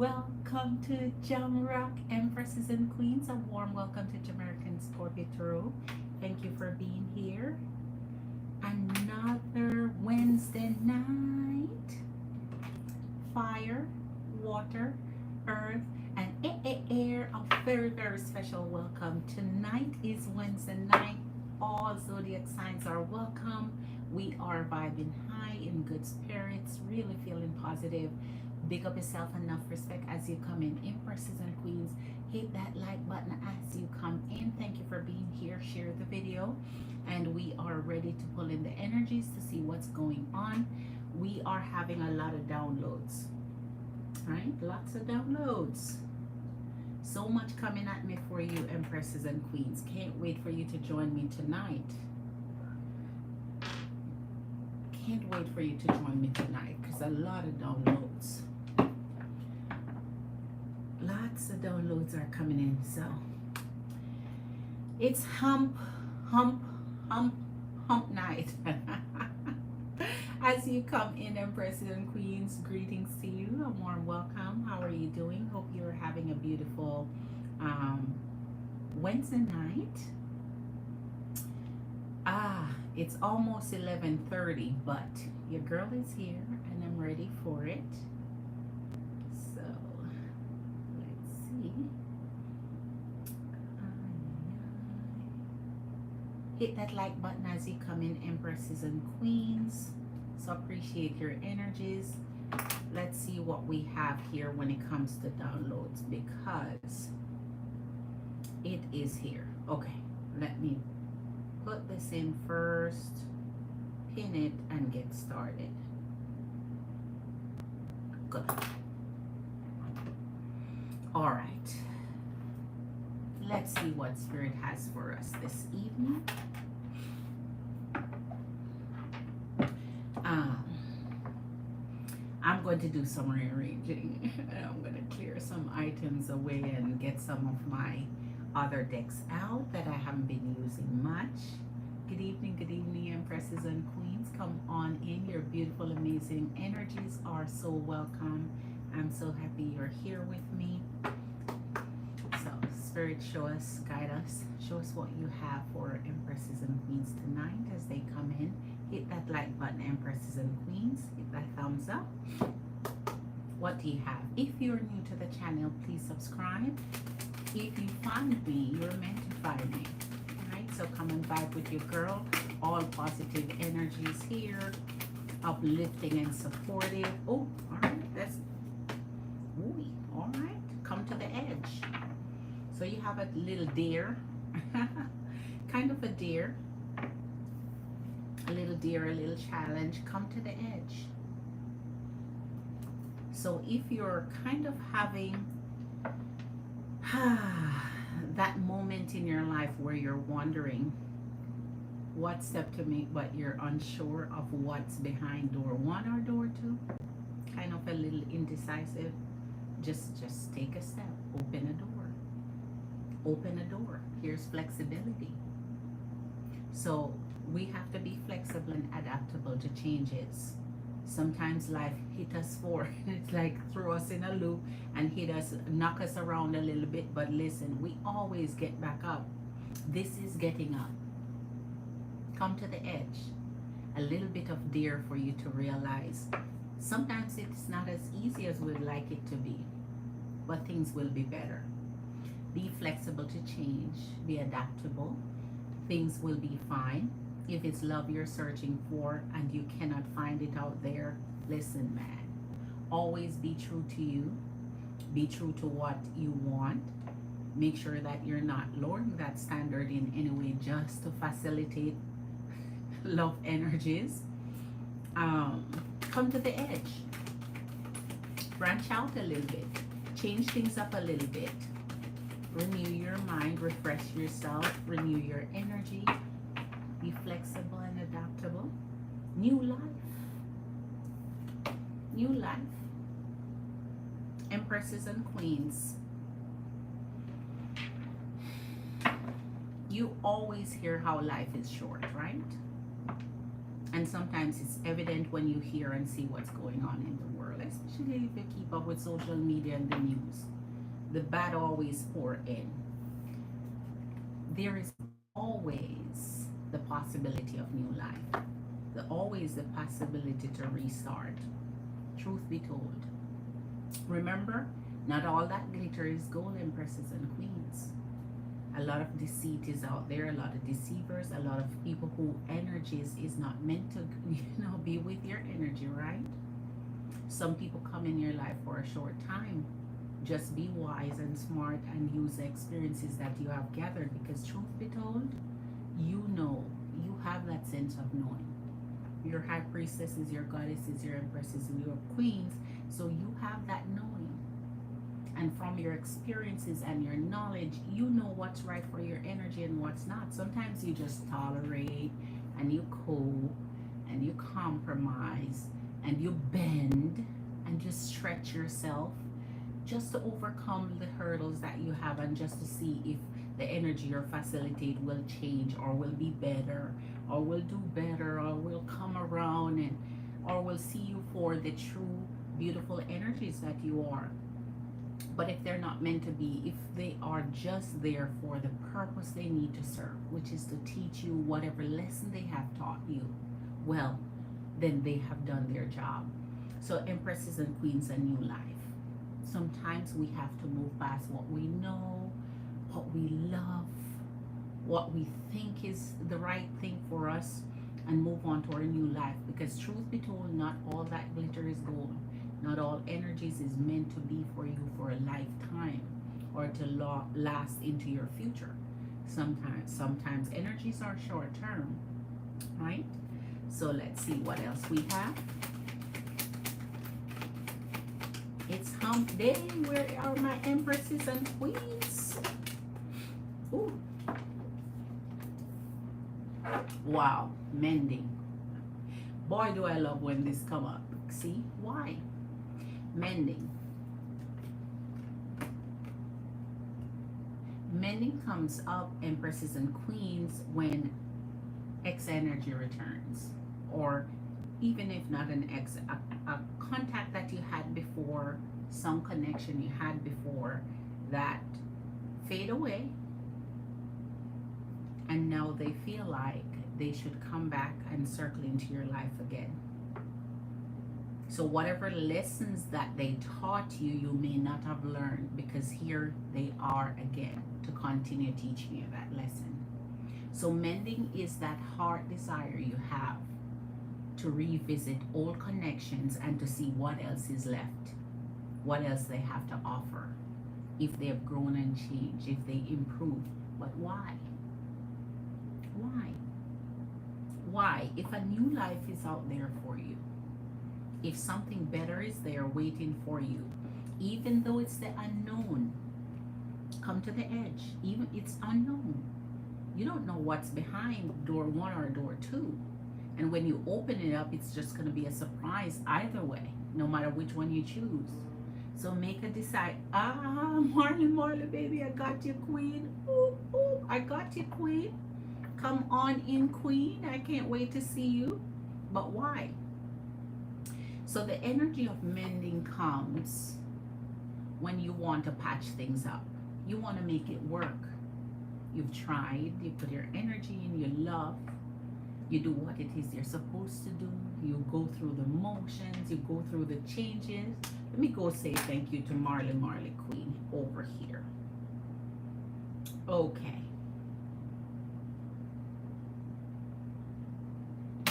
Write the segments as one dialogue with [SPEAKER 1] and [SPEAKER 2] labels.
[SPEAKER 1] Welcome to Jamrock Empresses and Queens. A warm welcome to JamericanScorpio Tarot. Thank you for being here. Another Wednesday night. Fire, water, earth, and air. A very special welcome. Tonight is Wednesday night. All zodiac signs are welcome. We are vibing high, in good spirits, really feeling positive. Big up yourself, enough respect as you come in. Empresses and Queens, hit that like button as you come in. Thank you for being here. Share the video, and we are ready to pull in the energies to see what's going on. We are having a lot of downloads, right? Lots of downloads. So much coming at me for you, Empresses and Queens. Can't wait for you to join me tonight. Can't wait for you to join me tonight because a lot of downloads. Lots of downloads are coming in. So it's hump night. As you come in, Empresses and Queens, greetings to you. A warm welcome. How are you doing? Hope you're having a beautiful Wednesday night. It's almost 11:30, but your girl is here and I'm ready for it. So let's see. Hit that like button as you come in, Empresses and Queens. So appreciate your energies. Let's see what we have here when it comes to downloads, because it is here. Okay, let me put this in first, pin it, and get started. Good. All right. Let's see what Spirit has for us this evening. I'm going to do some rearranging. I'm going to clear some items away and get some of my other decks out that I haven't been using much. Good evening, Empresses and Queens. Come on in. Your beautiful, amazing energies are so welcome. I'm so happy you're here with me. So, Spirit, show us, guide us, show us what you have for Empresses and Queens tonight as they come in. Hit that like button, Empresses and Queens. Hit that thumbs up. What do you have? If you're new to the channel, please subscribe. If you find me, you're meant to find me. Alright, so come and vibe with your girl. All positive energies here. Uplifting and supportive. Oh, alright, that's ooh, alright. Come to the edge. So you have a little deer. Kind of a deer. A little deer, a little challenge. Come to the edge. So if you're kind of having that moment in your life where you're wondering what step to make, but you're unsure of what's behind door 1 or door 2, kind of a little indecisive, just take a step. Open a door. Here's flexibility. So we have to be flexible and adaptable to changes. Sometimes life hit us it's like throw us in a loop and knock us around a little bit, but listen, we always get back up. This is getting up. Come to the edge. A little bit of dare for you to realize sometimes it's not as easy as we'd like it to be, but things will be better. Be flexible to change. Be adaptable. Things will be fine. If it's love you're searching for and you cannot find it out there, listen, man. Always be true to you. Be true to what you want. Make sure that you're not lowering that standard in any way just to facilitate love energies. Come to the edge. Branch out a little bit. Change things up a little bit. Renew your mind. Refresh yourself. Renew your energy. Be flexible and adaptable. New life. New life. Empresses and Queens. You always hear how life is short, right? And sometimes it's evident when you hear and see what's going on in the world. especially if you keep up with social media and the news. The bad always pour in. There is always the possibility of new life. Always the possibility to restart. Truth be told. Remember, not all that glitter is gold, empresses and queens. A lot of deceit is out there, a lot of deceivers, a lot of people who energies is not meant to, be with your energy, right? Some people come in your life for a short time. Just be wise and smart and use the experiences that you have gathered, because truth be told, you have that sense of knowing. Your high priestesses, your goddesses, your empresses, your queens, so you have that knowing. And from your experiences and your knowledge, you know what's right for your energy and what's not. Sometimes you just tolerate and you cope and you compromise and you bend and just stretch yourself just to overcome the hurdles that you have, and just to see if the energy you're facilitate will change or will be better or will do better or will come around, and or will see you for the true beautiful energies that you are. But if they're not meant to be, if they are just there for the purpose they need to serve, which is to teach you whatever lesson they have taught you, well, then they have done their job. So empresses and queens, a new life. Sometimes we have to move past what we know, what we love, what we think is the right thing for us, and move on to our new life. Because truth be told, not all that glitter is gold. Not all energies is meant to be for you for a lifetime or to last into your future. Sometimes energies are short term, right? So let's see what else we have. It's hump day. Where are my empresses and queens? Ooh. Wow, mending. Boy, do I love when this come up. See, why? Mending. Mending comes up, empresses and queens, when X energy returns, or even if not an X, a contact that you had before, some connection you had before that fade away, and now they feel like they should come back and circle into your life again. So whatever lessons that they taught you, you may not have learned, because here they are again to continue teaching you that lesson. So mending is that heart desire you have to revisit old connections and to see what else is left, what else they have to offer, if they have grown and changed, if they improved. But why? Why? Why? If a new life is out there for you, if something better is there waiting for you, even though it's the unknown, come to the edge. Even it's unknown. You don't know what's behind door 1 or door 2. And when you open it up, it's just going to be a surprise either way, no matter which one you choose. So make a decide. Marley, baby, I got you, queen. Ooh, ooh, I got you, queen. Come on in, queen. I can't wait to see you. But why? So the energy of mending comes when you want to patch things up. You want to make it work. You've tried, you put your energy in, you love, you do what it is you're supposed to do, you go through the motions, you go through the changes. Let me go say thank you to Marley Queen over here. Okay.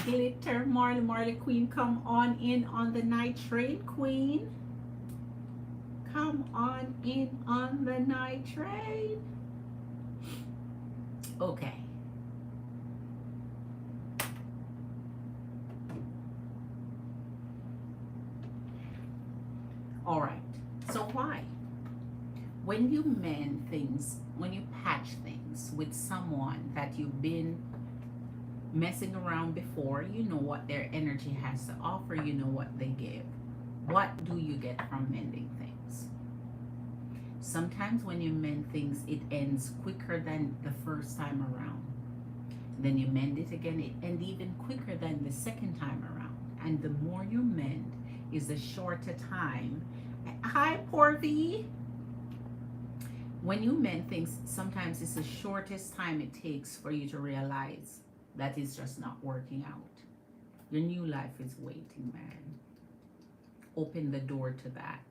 [SPEAKER 1] Glitter, Marley Queen, come on in on the night train, Queen. Come on in on the night train. Okay. All right. So why? When you mend things, when you patch things with someone that you've been messing around before, you know what their energy has to offer, you know what they give. What do you get from mending things? Sometimes when you mend things, it ends quicker than the first time around. Then you mend it again, it ends even quicker than the second time around. And the more you mend, is the shorter time. Hi, poor V. When you mend things, sometimes it's the shortest time it takes for you to realize that it's just not working out. Your new life is waiting, man. Open the door to that.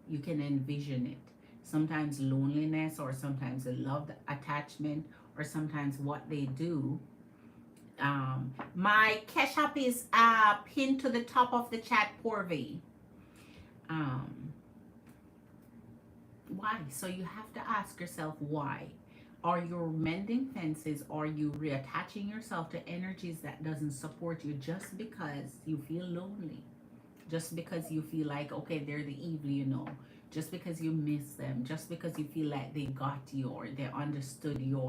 [SPEAKER 1] You can envision it. Sometimes loneliness, or sometimes a love attachment, or sometimes what they do. My cash app is pinned to the top of the chat, poor V. Why? So you have to ask yourself why. Are you mending fences? Are you reattaching yourself to energies that doesn't support you just because you feel lonely? Just because you feel like, okay, they're the evil, you know. Just because you miss them. Just because you feel like they got you, or they understood you,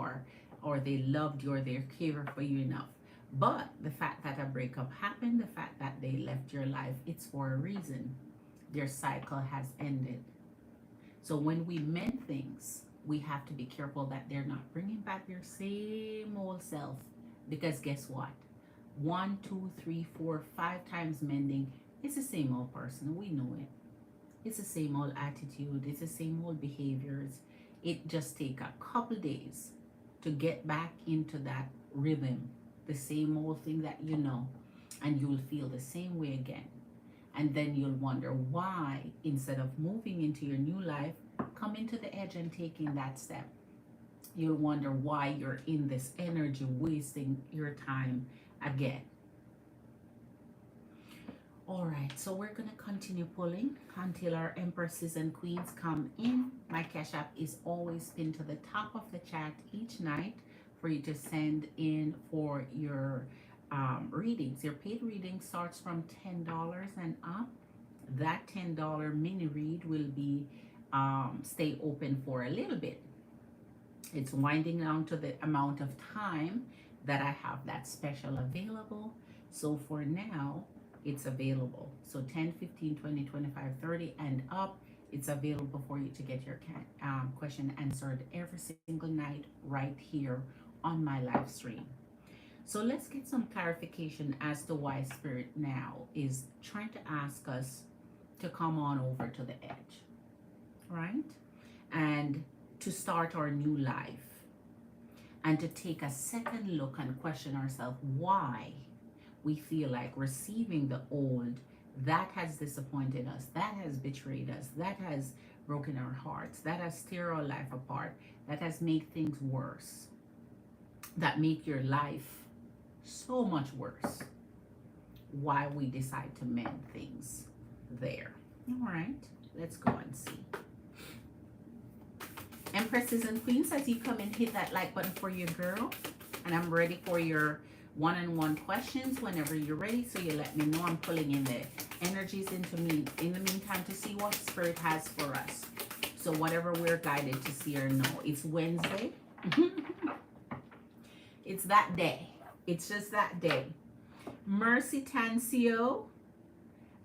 [SPEAKER 1] or they loved you, or they cared for you enough. But the fact that a breakup happened, the fact that they left your life, it's for a reason. Their cycle has ended. So when we mend things, we have to be careful that they're not bringing back your same old self. Because guess what? 1, 2, 3, 4, 5 times mending, it's the same old person. We know it. It's the same old attitude. It's the same old behaviors. It just takes a couple days to get back into that rhythm, the same old thing that you know, and you'll feel the same way again. And then you'll wonder why, instead of moving into your new life, coming to the edge and taking that step. You'll wonder why you're in this energy, wasting your time again. All right, so we're going to continue pulling until our empresses and queens come in. My cash app is always pinned to the top of the chat each night for you to send in for your readings. Your paid reading starts from $10 and up. That $10 mini read will be stay open for a little bit. It's winding down to the amount of time that I have that special available. So for now, it's available. So 10, 15, 20, 25, 30 and up, it's available for you to get your question answered every single night right here on my live stream. So let's get some clarification as to why Spirit now is trying to ask us to come on over to the edge, right? And to start our new life, and to take a second look and question ourselves why we feel like receiving the old that has disappointed us, that has betrayed us, that has broken our hearts, that has tear our life apart, that has made things worse, that make your life so much worse. Why we decide to mend things there. All right, let's go and see. Empresses and queens, as you come and hit that like button for your girl, and I'm ready for your one-on-one questions whenever you're ready. So you let me know. I'm pulling in the energies into me in the meantime to see what Spirit has for us. So whatever we're guided to see or know. It's Wednesday. It's that day. It's just that day. Mercy Tancio.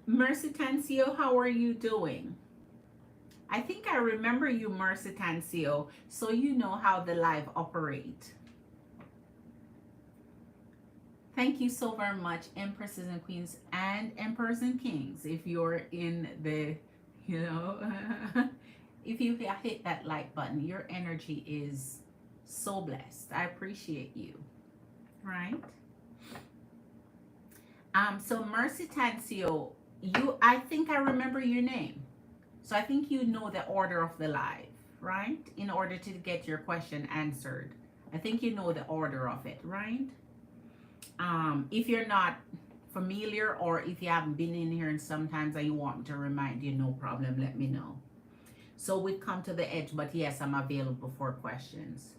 [SPEAKER 1] Mercy Tancio, how are you doing? I think I remember you, Mercy Tancio, so you know how the live operate. Thank you so very much, Empresses and Queens and Emperors and Kings. If you're in the, you know, if you hit that like button, your energy is so blessed. I appreciate you, right? So Mercy Tancio, I think I remember your name. So I think you know the order of the live, right? In order to get your question answered. I think you know the order of it, right? If you're not familiar, or if you haven't been in here and sometimes you want me to remind you, no problem, let me know. So we come to the edge, but yes, I'm available for questions.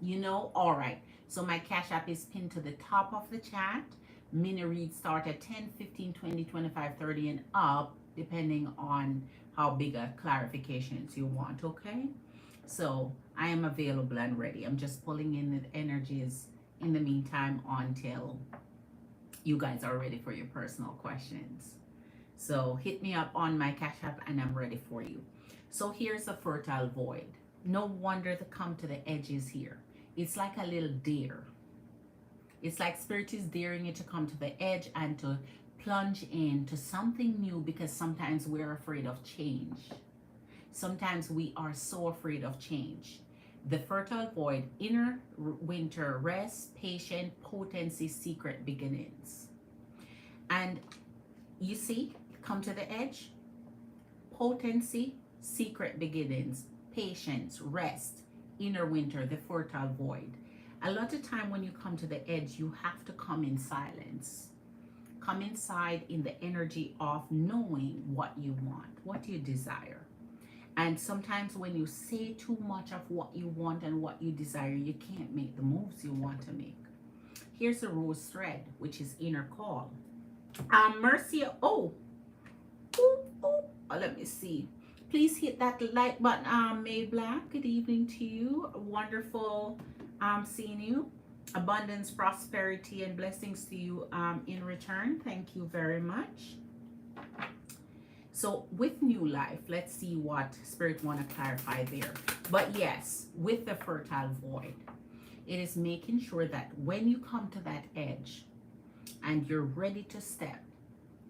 [SPEAKER 1] You know, all right. So my cash app is pinned to the top of the chat. Mini reads start at 10, 15, 20, 25, 30 and up, depending on how big a clarifications you want, okay? So I am available and ready. I'm just pulling in the energies in the meantime until you guys are ready for your personal questions. So hit me up on my cash app and I'm ready for you. So here's a fertile void. No wonder to come to the edges here. It's like a little deer. It's like Spirit is daring you to come to the edge and to plunge into something new because sometimes we're afraid of change. Sometimes we are so afraid of change. The fertile void, inner winter, rest, patient, potency, secret beginnings. And you see, come to the edge, potency, secret beginnings, patience, rest, inner winter, the fertile void. A lot of time when you come to the edge, you have to come in silence. Come inside in the energy of knowing what you want, what you desire. And sometimes when you say too much of what you want and what you desire, you can't make the moves you want to make. Here's a rose thread, which is inner call. Mercy, let me see. Please hit that like button, May Black. Good evening to you. Wonderful seeing you. Abundance, prosperity, and blessings to you in return. Thank you very much. So with new life, let's see what Spirit want to clarify there. But yes, with the fertile void, it is making sure that when you come to that edge and you're ready to step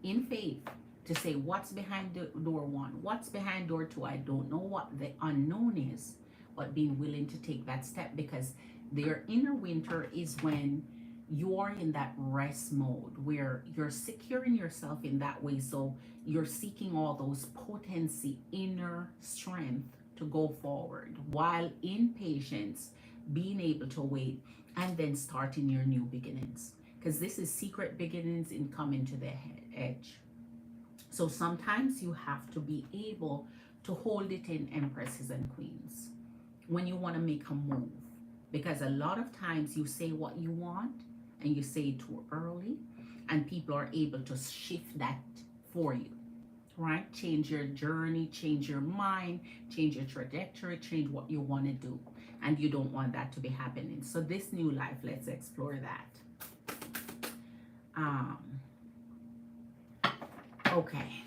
[SPEAKER 1] in faith to say what's behind door one, what's behind door two, I don't know what the unknown is, but being willing to take that step, because their inner winter is when you're in that rest mode where you're securing yourself in that way. So you're seeking all those potency, inner strength to go forward, while in patience, being able to wait and then starting your new beginnings. Because this is secret beginnings in coming to the edge. So sometimes you have to be able to hold it in, empresses and queens, when you want to make a move. Because a lot of times you say what you want and you say it too early, and people are able to shift that for you, right? Change your journey, change your mind, change your trajectory, change what you want to do. And you don't want that to be happening. So this new life, let's explore that. Okay.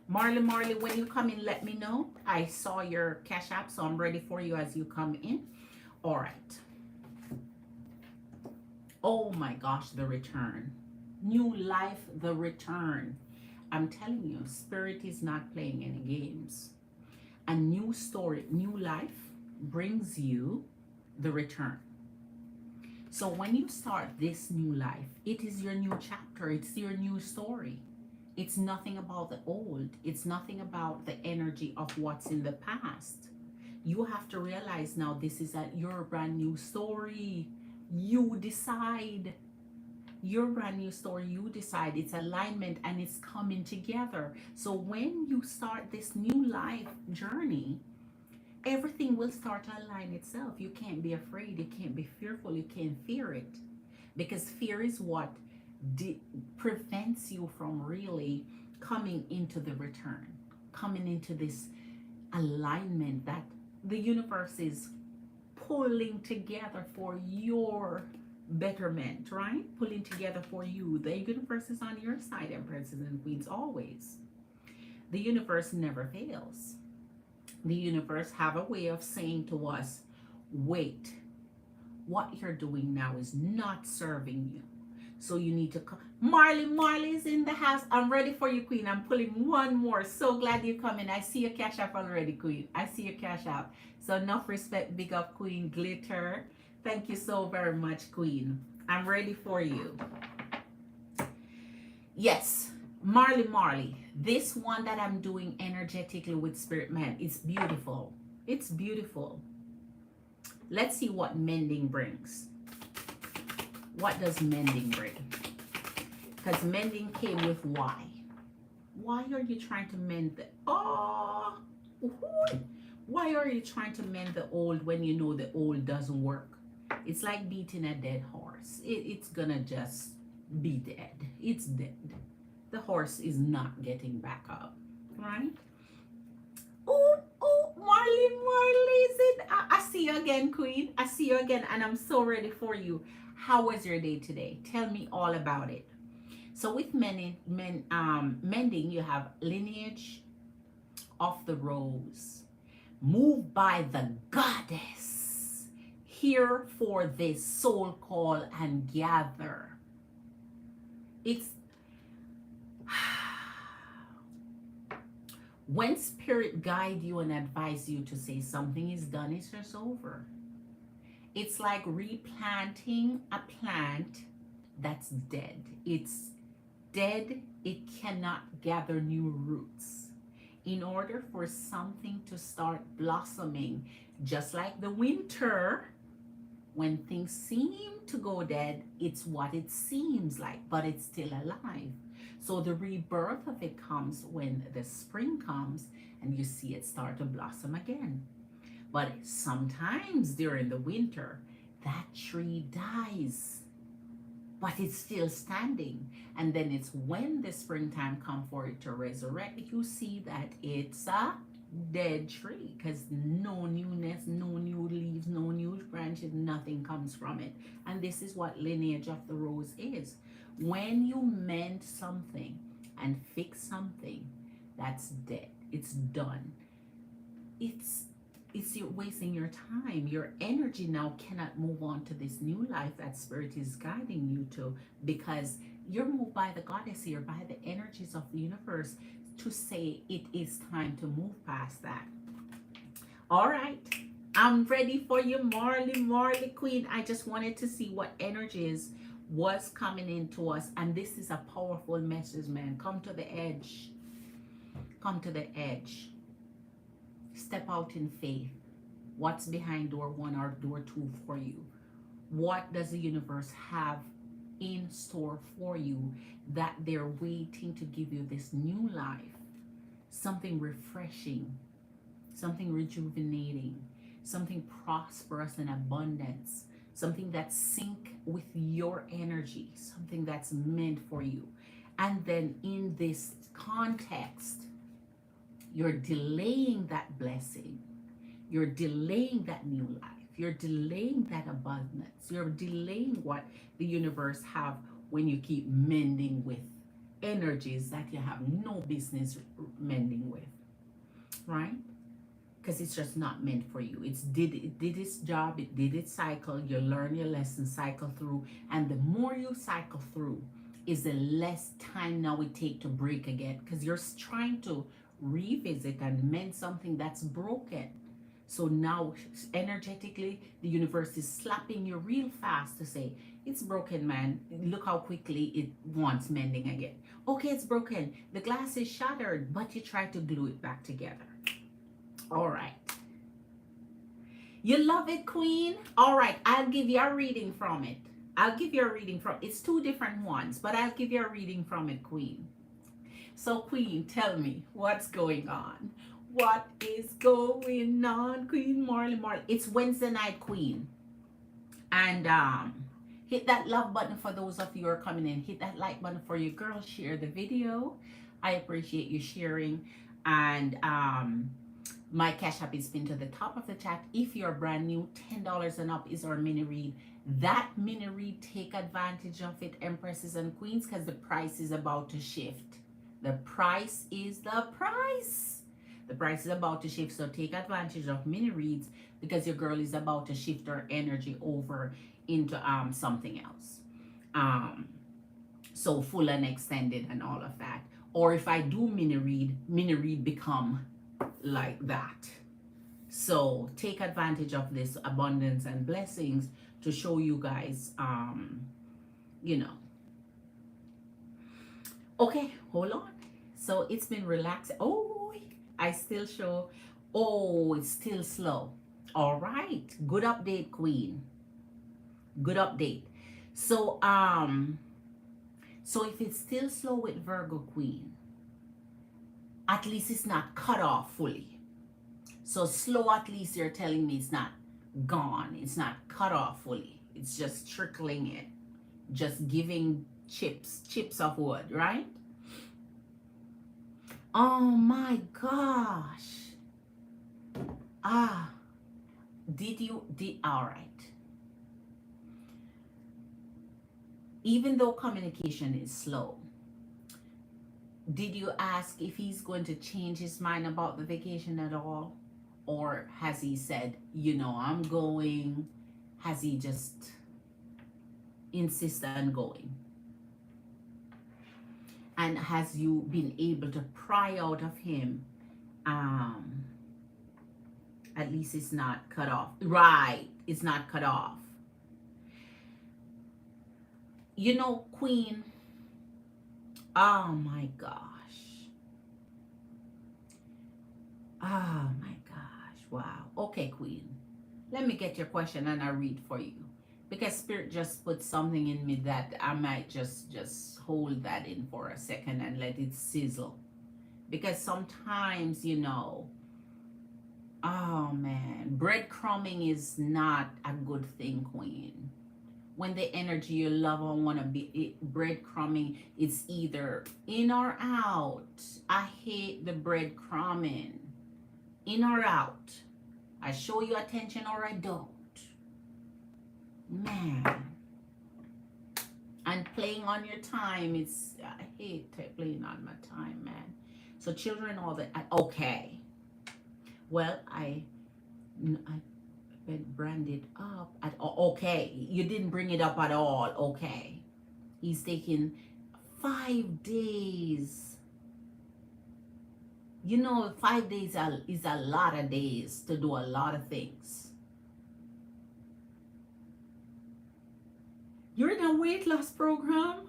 [SPEAKER 1] Marley, when you come in, let me know. I saw your Cash App, so I'm ready for you as you come in. All right. Oh my gosh, the return. New life, the return. I'm telling you, Spirit is not playing any games. A new story, new life brings you the return. So when you start this new life, it is your new chapter. It's your new story. It's nothing about the old. It's nothing about the energy of what's in the past. You have to realize now this is your brand new story. You decide. Your brand new story, you decide. It's alignment and it's coming together. So when you start this new life journey, everything will start to align itself. You can't be afraid. You can't be fearful. You can't fear it. Because fear is what prevents you from really coming into the return, coming into this alignment that the universe is pulling together for your betterment, right? Pulling together for you. The universe is on your side, empresses and queens, always. The universe never fails. The universe have a way of saying to us, wait, what you're doing now is not serving you. So you need to come. Marley is in the house. I'm ready for you, queen. I'm pulling one more. So glad you come in. I see your Cash App already, queen. I see your Cash App. So enough respect, big up, Queen Glitter. Thank you so very much, queen. I'm ready for you. Yes, Marley. This one that I'm doing energetically with Spirit Man, it's beautiful. It's beautiful. Let's see what mending brings. What does mending bring? Because mending came with why. Why are you trying to mend the... Oh! Why are you trying to mend the old when you know the old doesn't work? It's like beating a dead horse. It's gonna just be dead. It's dead. The horse is not getting back up, right? Oh, Marley, is it? I see you again, queen. I see you again, and I'm so ready for you. How was your day today? Tell me all about it. So with mending, you have lineage of the rose, moved by the goddess, here for this soul call and gather. It's When spirit guide you and advise you to say something is done, it's just over. It's like replanting a plant that's dead. It's dead, it cannot gather new roots. In order for something to start blossoming, just like the winter, when things seem to go dead, it's what it seems like, but it's still alive. So the rebirth of it comes when the spring comes and you see it start to blossom again. But sometimes during the winter, that tree dies, but it's still standing. And then it's when the springtime comes for it to resurrect, you see that it's a dead tree because no newness, no new leaves, no new branches, nothing comes from it. And this is what lineage of the rose is. When you mend something and fix something that's dead, it's done. It's you're wasting your time. Your energy now cannot move on to this new life that spirit is guiding you to, because you're moved by the goddess here, by the energies of the universe, to say it is time to move past that. All right, I'm ready for you, Marley Queen. I just wanted to see what energies was coming into us, and this is a powerful message, man. Come to the edge. Come to the edge. Step out in faith. What's behind door 1 or door 2 for you? What does the universe have in store for you that they're waiting to give you this new life? Something refreshing, something rejuvenating, something prosperous and abundance, something that's sync with your energy, something that's meant for you. And then in this context, you're delaying that blessing. You're delaying that new life. You're delaying that abundance. You're delaying what the universe have when you keep mending with energies that you have no business mending with, right? Because it's just not meant for you. It did its job. It did its cycle. You learn your lesson, cycle through, and the more you cycle through, is the less time now it take to break again, because you're trying to revisit and mend something that's broken. So now energetically the universe is slapping you real fast to say it's broken, man. Look how quickly it wants mending again. Okay, it's broken, the glass is shattered, but you try to glue it back together. All right, you love it, Queen. All right, I'll give you a reading from it. It's 2 different ones, but I'll give you a reading from it, Queen. So, Queen, tell me what's going on. What is going on, Queen Marley? It's Wednesday night, Queen. And hit that love button for those of you who are coming in. Hit that like button for your girl. Share the video. I appreciate you sharing. And my cash app is pinned to the top of the chat. If you're brand new, $10 and up is our mini read. That mini read, take advantage of it, Empresses and Queens, because the price is about to shift. The price is the price. The price is about to shift, so take advantage of mini reads, because your girl is about to shift her energy over into something else. So full and extended and all of that. Or if I do mini read become like that. So take advantage of this abundance and blessings to show you guys, you know. Okay, hold on. So it's been relaxed. Oh, I still show. Oh, it's still slow. All right. Good update, Queen. Good update. So if it's still slow with Virgo, Queen, at least it's not cut off fully. So slow, at least you're telling me it's not gone. It's not cut off fully. It's just trickling it. Just giving chips of wood, right? Oh my gosh. All right. Even though communication is slow, did you ask if he's going to change his mind about the vacation at all? Or has he said, I'm going? Has he just insisted on going? And has you been able to pry out of him Um, at least it's not cut off. Right, it's not cut off. You know, Queen, oh my gosh. Oh my gosh, wow. Okay, Queen, let me get your question and I read for you. Because Spirit just put something in me that I might just hold that in for a second and let it sizzle. Because sometimes, you know, oh man, breadcrumbing is not a good thing, Queen. When the energy you love on want to be breadcrumbing, it's either in or out. I hate the breadcrumbing. In or out. I show you attention or I don't. Man. And playing on your time, I hate playing on my time, man. So children, all that, okay. Well, I branded up at okay. You didn't bring it up at all. Okay. He's taking 5 days. You know, 5 days is a lot of days to do a lot of things. You're in a weight loss program?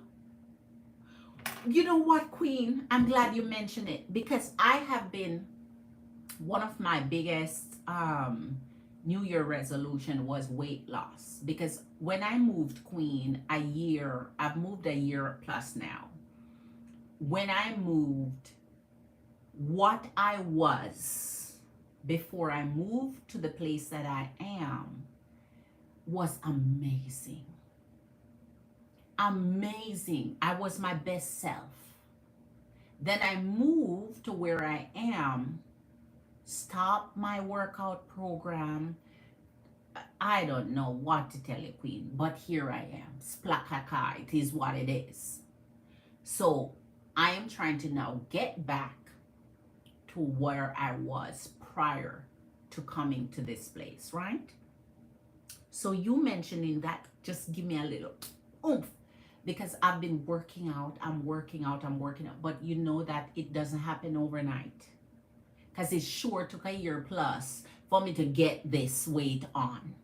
[SPEAKER 1] You know what, Queen? I'm glad you mentioned it because I have been, one of my biggest New Year resolution was weight loss. Because when I moved, Queen, I've moved a year plus now. When I moved, what I was before I moved to the place that I am was amazing. Amazing. I was my best self. Then I moved to where I am, stopped my workout program. I don't know what to tell you, Queen, but here I am. Splakaka, it is what it is. So I am trying to now get back to where I was prior to coming to this place, right? So you mentioning that just give me a little oomph because I've been working out, I'm working out, but you know that it doesn't happen overnight because it sure took a year plus for me to get this weight on.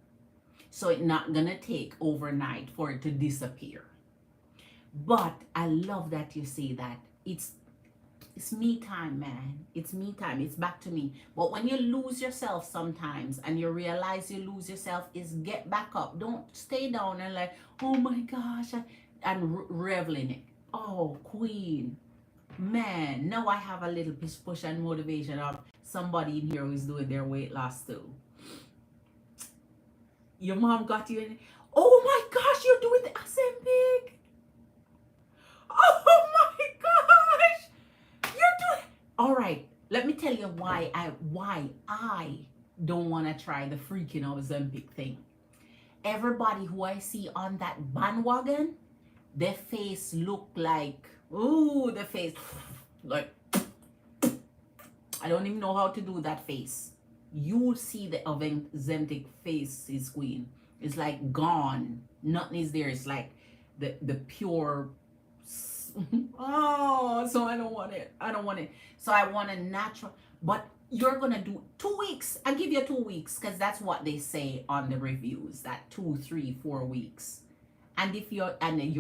[SPEAKER 1] So it's not gonna take overnight for it to disappear. But I love that you say that it's me time, man. It's me time. It's back to me. But when you lose yourself sometimes and you realize you lose yourself, is get back up. Don't stay down and like, oh my gosh, and revel in it. Oh, Queen. Man, now I have a little push and motivation of somebody in here who's doing their weight loss too. Your mom got you in. Oh my gosh, you're doing the Ozempic. Oh my gosh. You're doing. All right, let me tell you why I don't want to try the freaking Ozempic thing. Everybody who I see on that bandwagon, their face look like, ooh, the face, like, I don't even know how to do that face. You see the Ozempic face is Queen. It's like gone. Nothing is there. It's like the pure. Oh, so I don't want it. I don't want it. So I want a natural. But you're gonna do 2 weeks. I give you 2 weeks because that's what they say on the reviews. That 2, 3, 4 weeks. And if you're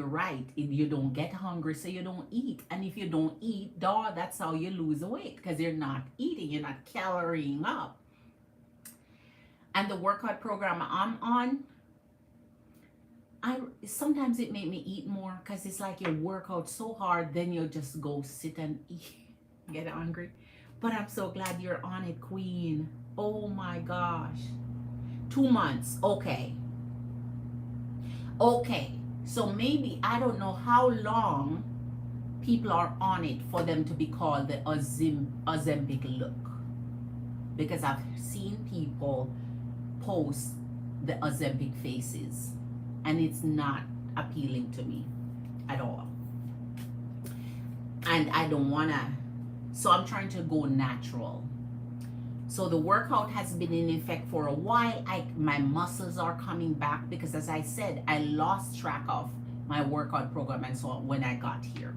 [SPEAKER 1] right, if you don't get hungry, so you don't eat. And if you don't eat, dog, that's how you lose weight because you're not eating. You're not calorying up. And the workout program I'm on, sometimes it made me eat more because it's like you work out so hard, then you just go sit and eat, get hungry. But I'm so glad you're on it, Queen. Oh my gosh. 2 months. Okay. Okay. So maybe, I don't know how long people are on it for them to be called the Ozempic look. Because I've seen people post the Ozempic faces and it's not appealing to me at all. And I don't wanna, so I'm trying to go natural. So the workout has been in effect for a while. My muscles are coming back because, as I said, I lost track of my workout program and so on when I got here.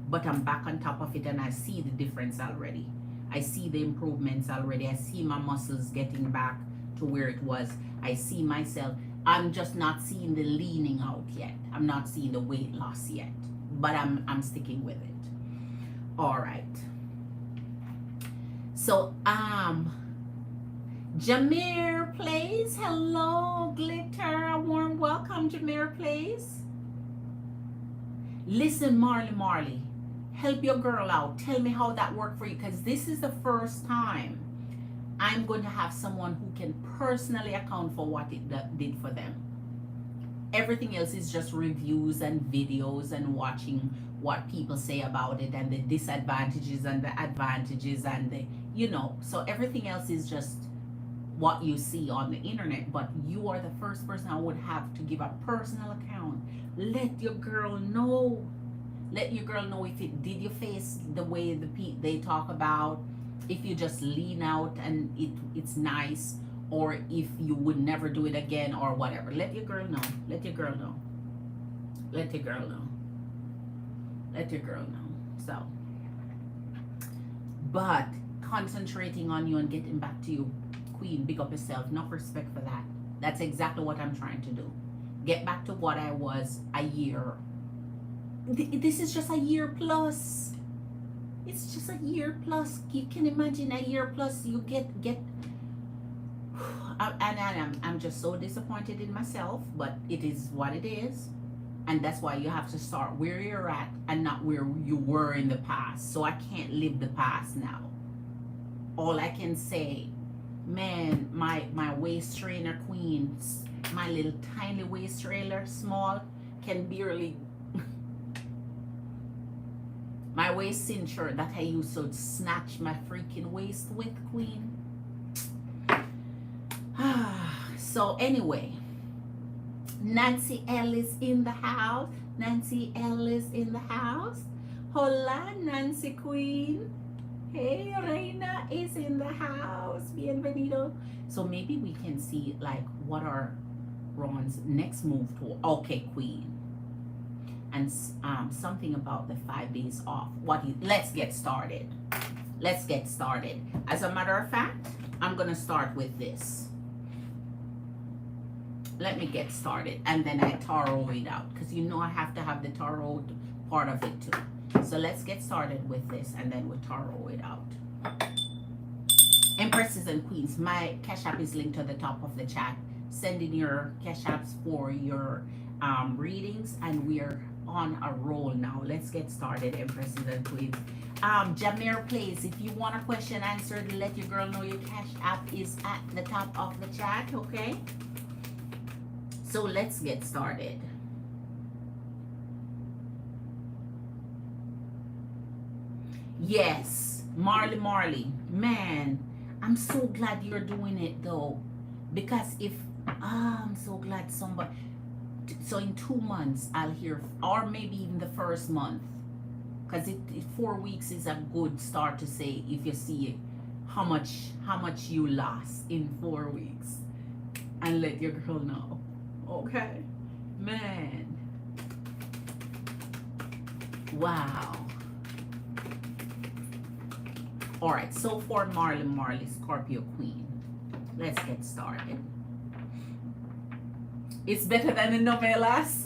[SPEAKER 1] But I'm back on top of it and I see the difference already. I see the improvements already. I see my muscles getting back to where it was. I see myself. I'm just not seeing the leaning out yet. I'm not seeing the weight loss yet. But I'm sticking with it. All right. So Jameer Plays. Hello, Glitter. A warm welcome, Jameer Plays. Listen, Marley, help your girl out. Tell me how that worked for you, because this is the first time I'm going to have someone who can personally account for what it did for them. Everything else is just reviews and videos and watching what people say about it and the disadvantages and the advantages and the, so everything else is just what you see on the internet. But you are the first person I would have to give a personal account. Let your girl know. Let your girl know if it did your face the way they talk about, if you just lean out and it's nice, or if you would never do it again or whatever. Let your girl know. Let your girl know. Let your girl know. Let your girl know. So, but concentrating on you and getting back to you, Queen, big up yourself. Enough respect for that. That's exactly what I'm trying to do. Get back to what I was a year. This is just a year plus. It's just a year plus. You can imagine a year plus. You get. And I'm just so disappointed in myself, but it is what it is, and that's why you have to start where you're at and not where you were in the past. So I can't live the past now. All I can say, man, my waist trainer, Queen, my little tiny waist trailer, small, can barely. My waist cincher that I used to snatch my freaking waist with, Queen. So anyway, Nancy Ellis in the house. Nancy Ellis in the house. Hola, Nancy Queen. Hey, Reina is in the house. Bienvenido. So maybe we can see like what are Ron's next move to. Okay, Queen. And something about the 5 days off. Let's get started. Let's get started. As a matter of fact, I'm gonna start with this. Let me get started, and then I tarot it out, because I have to have the tarot part of it too. So let's get started with this, and then we'll tarot it out. Empresses and Queens, my Cash App is linked to the top of the chat. Send in your Cash Apps for your readings, and we are on a roll now. Let's get started, Empresses and Queens. Jameer Plays, if you want a question answered, let your girl know your Cash App is at the top of the chat, okay? So let's get started. Yes, Marley, man, I'm so glad you're doing it though, because I'm so glad somebody. So in 2 months I'll hear, or maybe even the first month, because 4 weeks is a good start to say if you see how much you lost in 4 weeks, and let your girl know. Okay, man. Wow. All right, so for Marley, Scorpio Queen, let's get started. It's better than the novelas.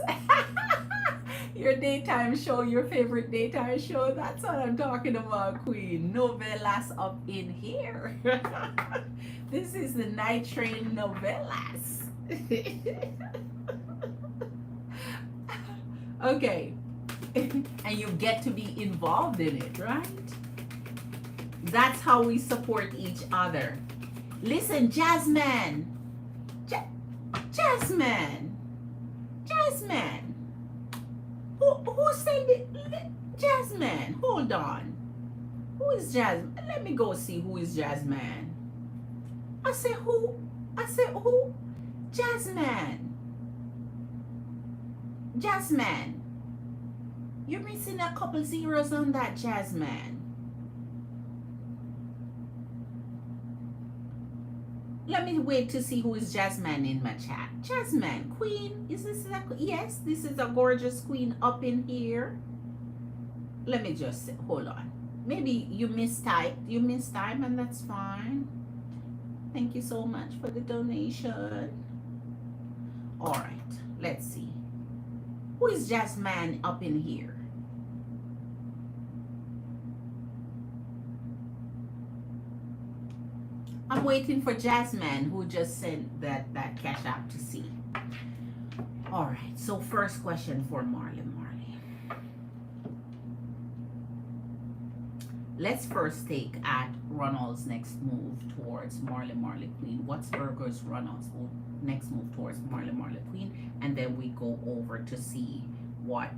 [SPEAKER 1] Your daytime show, your favorite daytime show. That's what I'm talking about, Queen. Novelas up in here. This is the Night Train novelas. Okay. And you get to be involved in it, right? That's how we support each other. Listen, Jasmine. Jasmine. Who sent it? Jasmine, hold on. Who is Jasmine? Let me go see who is Jasmine. I said who? Jasmine. You're missing a couple zeros on that, Jasmine. Let me wait to see who is Jasmine in my chat. Jasmine, Queen, is this yes, this is a gorgeous queen up in here. Let me just hold on. Maybe you mistyped, and that's fine. Thank you so much for the donation. All right, let's see. Who is Jasmine up in here? I'm waiting for Jasmine, who just sent that cash app to see. All right, so first question for Marley. Let's first take at Ronald's next move towards Marley Queen. What's Virgo's Ronald's next move towards Marley Queen? And then we go over to see what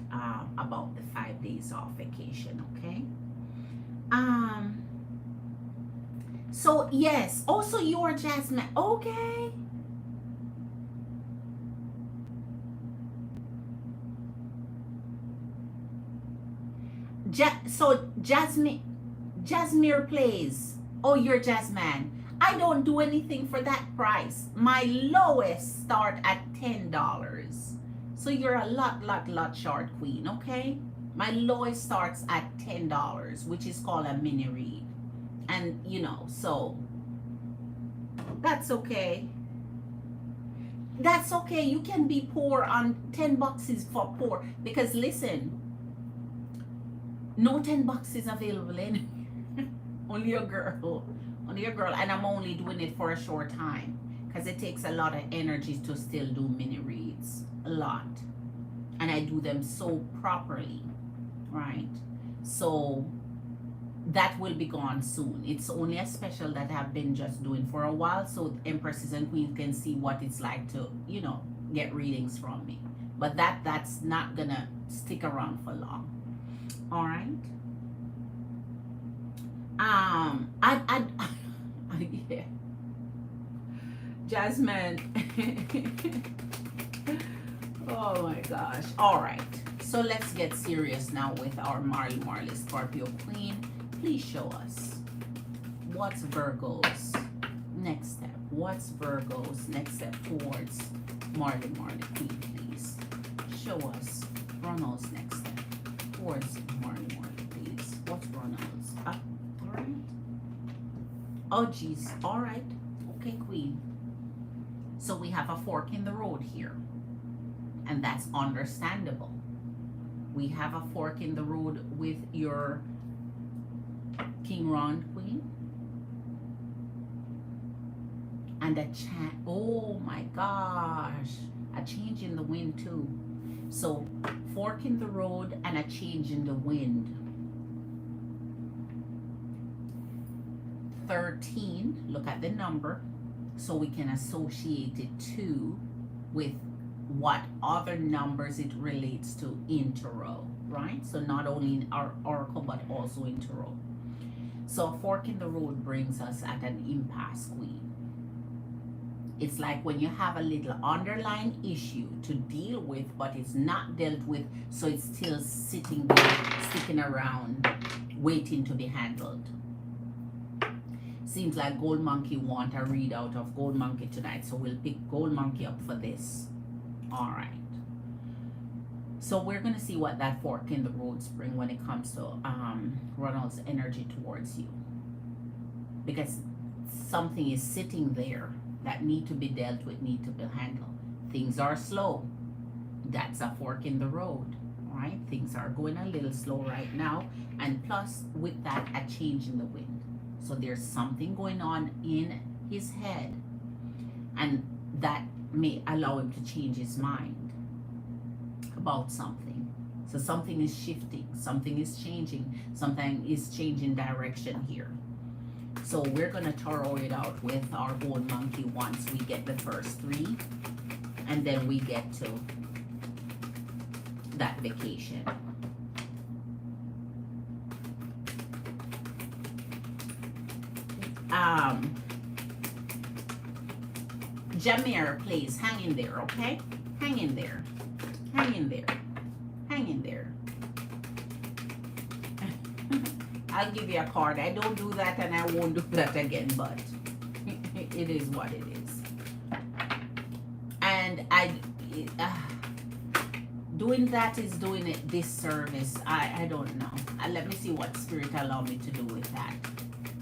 [SPEAKER 1] about the 5 days off vacation, okay? So yes, also you're Jasmine, okay? So Jasmine plays. Oh, you're Jasmine. I don't do anything for that price. My lowest start at $10. So you're a lot short, Queen, okay? My lowest starts at $10, which is called a mini read. And you know, so that's okay. That's okay. You can be poor on $10 is for poor. Because listen, no $10 is available anyway. Only a girl, and I'm only doing it for a short time because it takes a lot of energy to still do mini reads, a lot, and I do them so properly, right? So that will be gone soon. It's only a special that I've been just doing for a while, so Empresses and Queens can see what it's like to, you know, get readings from me. But that's not gonna stick around for long. All right. Yeah. Jasmine. Oh my gosh. All right. So let's get serious now with our Marley Scorpio Queen. Please show us what's Virgo's next step. What's Virgo's next step towards Marley Queen, please. Show us Ronald's next step towards Marley, please. What's Ronald's? All right. Oh, geez. All right. Okay, Queen. So we have a fork in the road here. And that's understandable. We have a fork in the road with your King Ron, Queen. And oh my gosh. A change in the wind too. So fork in the road and a change in the wind. 13, look at the number, so we can associate it to with what other numbers it relates to in tarot, right? So not only in our oracle, but also in tarot. So a fork in the road brings us at an impasse, Queen. It's like when you have a little underlying issue to deal with, but it's not dealt with, so it's still sitting there, sticking around, waiting to be handled. Seems like Gold Monkey want a readout of Gold Monkey tonight, so we'll pick Gold Monkey up for this. All right. So we're going to see what that fork in the roads bring when it comes to Ronald's energy towards you. Because something is sitting there that need to be dealt with, need to be handled. Things are slow. That's a fork in the road, right? Things are going a little slow right now. And plus, with that, a change in the wind. So there's something going on in his head, and that may allow him to change his mind about something. So something is shifting, something is changing, something is changing direction here. So we're going to tarot it out with our Gold Monkey once we get the first 3, and then we get to that vacation. Jamir, please hang in there, okay? Hang in there. Hang in there. Hang in there. I'll give you a card. I don't do that and I won't do that again, but it is what it is. And Doing that is doing it disservice. I don't know. Let me see what spirit allow me to do with that.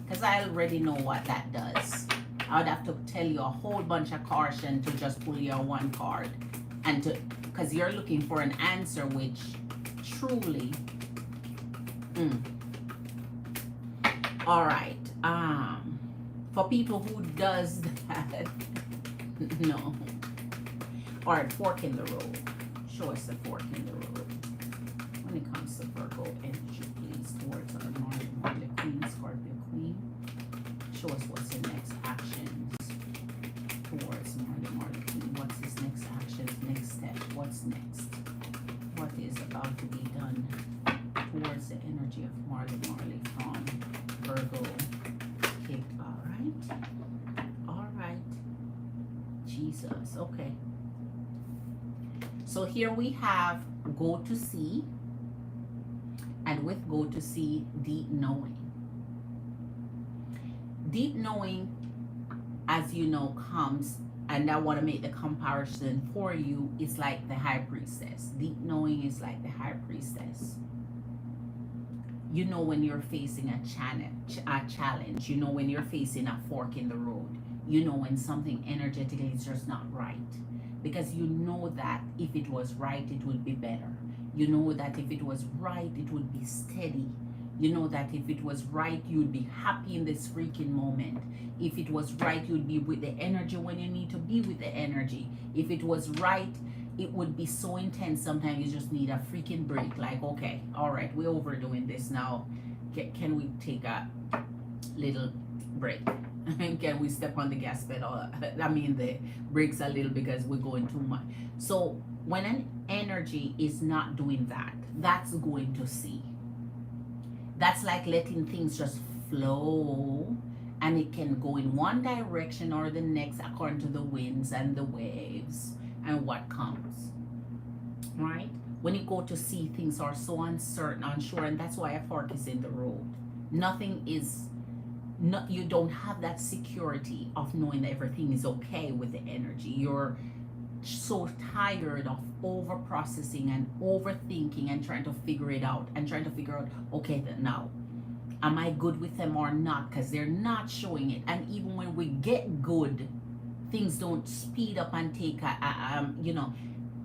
[SPEAKER 1] Because I already know what that does. I would have to tell you a whole bunch of caution to just pull your one card. And to, because you're looking for an answer which truly, all right. For people who does that, no. All right, fork in the road. Show us the fork in the road. When it comes to Virgo energy, please, towards our Marley Queen, Scorpio Queen. Show us what's the next actions towards Marley Queen. What's his next actions, next step? What's next? What is about to be done towards the energy of Marley from Virgo? Okay, all right. Jesus, okay. So here we have go to see, and with go to see, deep knowing. Deep knowing, as you know, comes, and I want to make the comparison for you, is like the high priestess. Deep knowing is like the high priestess. You know when you're facing a challenge. You know when you're facing a fork in the road. You know when something energetically is just not right. Because you know that if it was right, it would be better. You know that if it was right, it would be steady. You know that if it was right, you'd be happy in this freaking moment. If it was right, you'd be with the energy when you need to be with the energy. If it was right, it would be so intense. Sometimes you just need a freaking break. Like, okay, all right, we're overdoing this now. Can we take a little break? Can we step on the gas pedal? I mean the brakes a little because we're going too much. So when an energy is not doing that, that's going to see. That's like letting things just flow, and it can go in one direction or the next according to the winds and the waves and what comes. Right? When you go to see, things are so uncertain, unsure, and that's why a fork is in the road. Nothing is you don't have that security of knowing that everything is okay with the energy. You're so tired of over processing and overthinking and trying to figure it out and trying to figure out, okay, then now am I good with them or not, because they're not showing it. And even when we get good, things don't speed up and take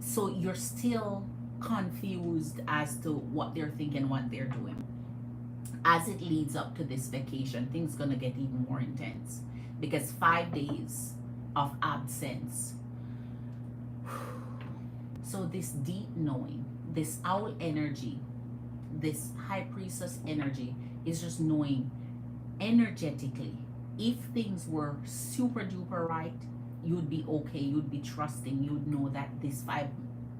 [SPEAKER 1] so you're still confused as to what they're thinking, what they're doing. As it leads up to this vacation, things gonna get even more intense, because 5 days of absence. So this deep knowing, this owl energy, this high priestess energy is just knowing energetically, if things were super duper right, you'd be okay, you'd be trusting, you'd know that this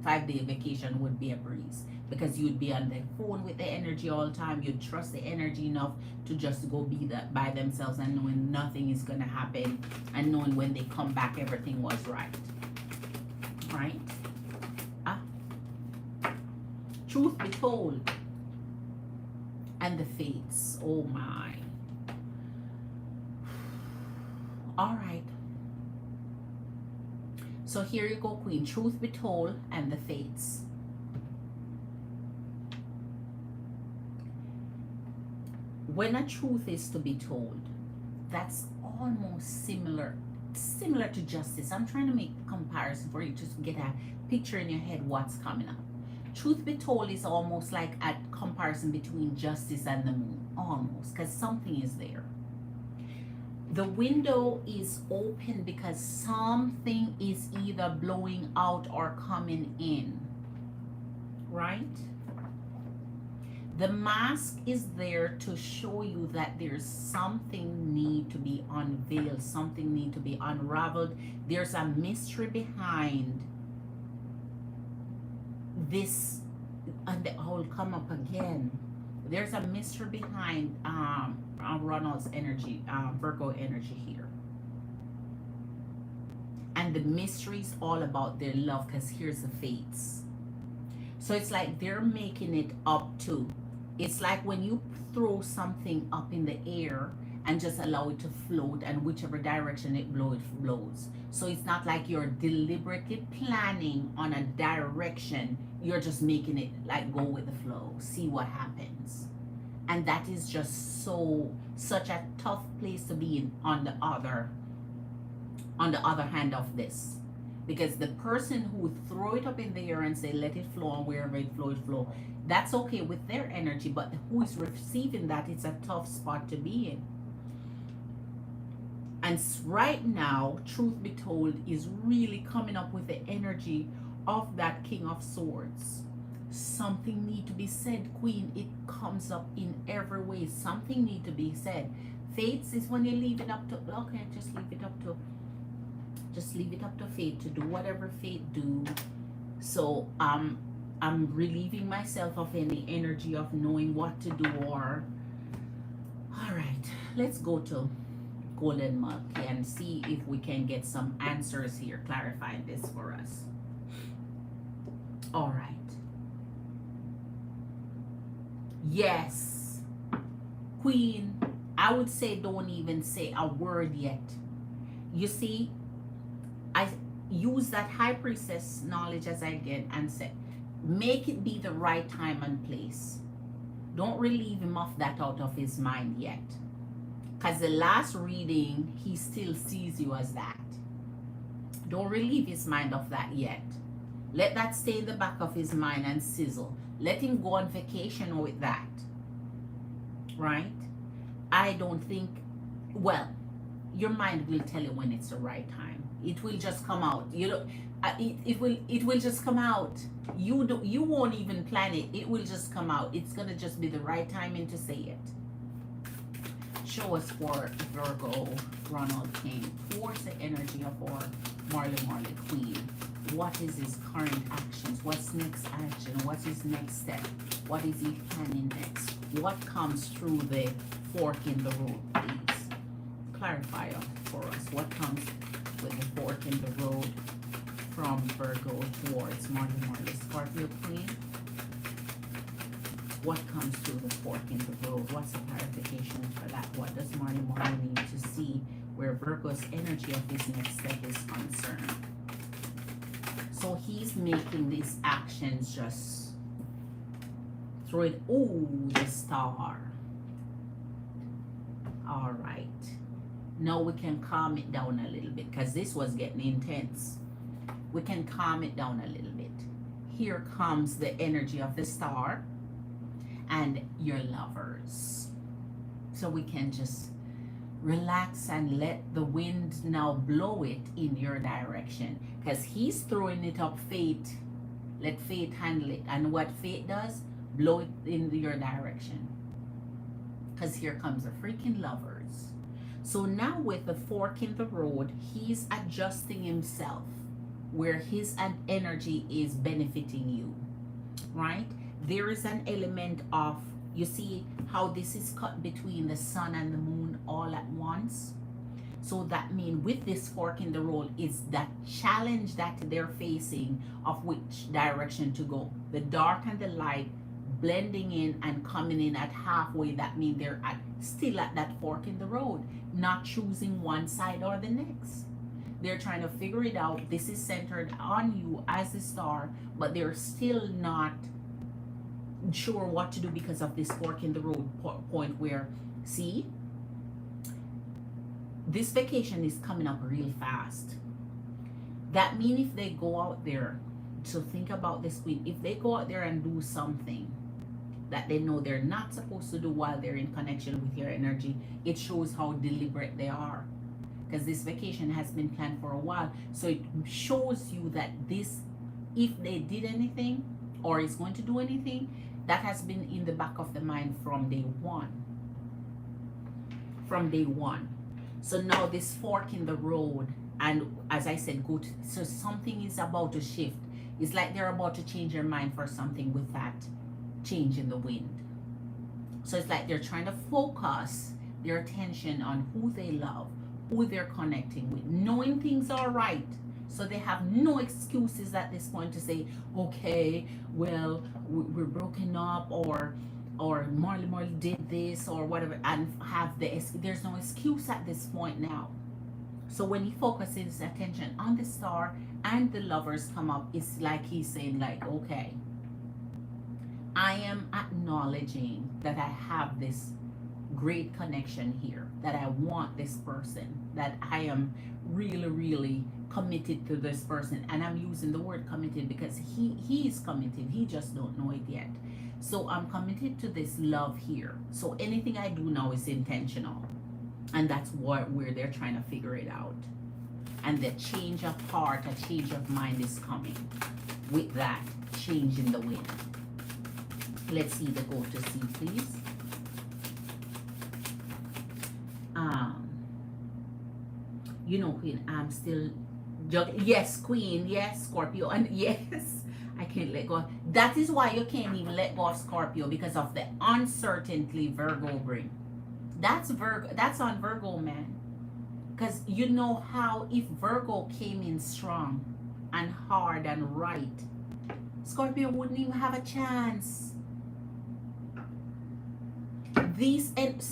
[SPEAKER 1] five-day vacation would be a breeze, because you'd be on the phone with the energy all the time. You'd trust the energy enough to just go be that by themselves, and knowing nothing is gonna happen, and knowing when they come back everything was right. Right? Truth be told, and the fates. Oh my. All right. So here you go, Queen. Truth be told, and the fates. When a truth is to be told, that's almost similar to justice. I'm trying to make a comparison for you to get a picture in your head what's coming up. Truth be told is almost like a comparison between justice and the moon, almost, because something is there. The window is open because something is either blowing out or coming in, right? The mask is there to show you that there's something need to be unveiled, something need to be unraveled. There's a mystery behind this, and I will come up again. There's a mystery behind Ronald's energy, Virgo energy here. And the mystery is all about their love, because here's the fates. So it's like they're making it up to, it's like when you throw something up in the air and just allow it to float, and whichever direction it blows. So it's not like you're deliberately planning on a direction, you're just making it like go with the flow, see what happens. And that is just such a tough place to be in on the other hand of this, because the person who throw it up in the air and say let it flow, and wherever it flow, that's okay with their energy, but who is receiving that, it's a tough spot to be in. And right now, truth be told, is really coming up with the energy of that King of Swords. Something need to be said, Queen. It comes up in every way. Something need to be said. Fates is when you leave it up to, okay, just leave it up to fate to do whatever fate do. So I'm relieving myself of any energy of knowing what to do. Or all right, let's go to Golden Monkey and see if we can get some answers here, clarifying this for us. All right. Yes, Queen, I would say don't even say a word yet. You see, I use that High Priestess knowledge as I get and say, make it be the right time and place. Don't relieve him of that out of his mind yet. Because the last reading, he still sees you as that. Don't relieve his mind of that yet. Let that stay in the back of his mind and sizzle. Let him go on vacation with that. Right? I don't think, well, your mind will tell you when it's the right time. It will just come out. You know, it will just come out. You won't even plan it. It will just come out. It's gonna just be the right timing to say it. Show us for Virgo, Ronald King. What's the energy of our Marley Queen? What is his current actions? What's next action? What's his next step? What is he planning next? What comes through the fork in the road, please? Clarify for us. What comes with the fork in the road from Virgo towards Marley Scorpio Queen? What comes through the fork in the road? What's the clarification for that? What does Marley need to see where Virgo's energy of his next step is concerned? So he's making these actions just through it. Oh, the star. All right. Now we can calm it down a little bit because this was getting intense. We can calm it down a little bit. Here comes the energy of the star and your lovers. So we can just relax and let the wind now blow it in your direction, because he's throwing it up fate. Let fate handle it, and what fate does, blow it in your direction, because here comes the freaking lovers. So now with the fork in the road, he's adjusting himself where his energy is benefiting you, right? There is an element of, you see how this is cut between the sun and the moon all at once. So that means with this fork in the road is that challenge that they're facing of which direction to go. The dark and the light blending in and coming in at halfway. That means they're still at that fork in the road, not choosing one side or the next. They're trying to figure it out. This is centered on you as the star, but they're still not sure what to do because of this fork in the road point where, see, this vacation is coming up real fast. That means if they go out there, so think about this, Queen, if they go out there and do something that they know they're not supposed to do while they're in connection with your energy, it shows how deliberate they are, because this vacation has been planned for a while. So it shows you that this, if they did anything or is going to do anything, that has been in the back of the mind from day one. So now this fork in the road, and as I said, so something is about to shift. It's like they're about to change their mind for something with that change in the wind. So it's like they're trying to focus their attention on who they love, who they're connecting with, knowing things are right. So they have no excuses at this point to say, okay, well, we're broken up, or or Marley did this or whatever, and have there's no excuse at this point now. So when he focuses his attention on the star and the lovers come up, it's like he's saying, like, okay, I am acknowledging that I have this great connection here, that I want this person, that I am really, really committed to this person. And I'm using the word committed because he's committed. He just don't know it yet. So I'm committed to this love here. So anything I do now is intentional. And that's where they're trying to figure it out. And the change of heart, a change of mind is coming with that change in the wind. Let's see the go to see, please. You know, Queen, I'm still juggling. Yes, Queen. Yes, Scorpio. And yes, I can't let go. That is why you can't even let go of Scorpio, because of the uncertainty Virgo bring. That's Virgo. That's on Virgo, man. Because you know how if Virgo came in strong and hard and right, Scorpio wouldn't even have a chance. These, and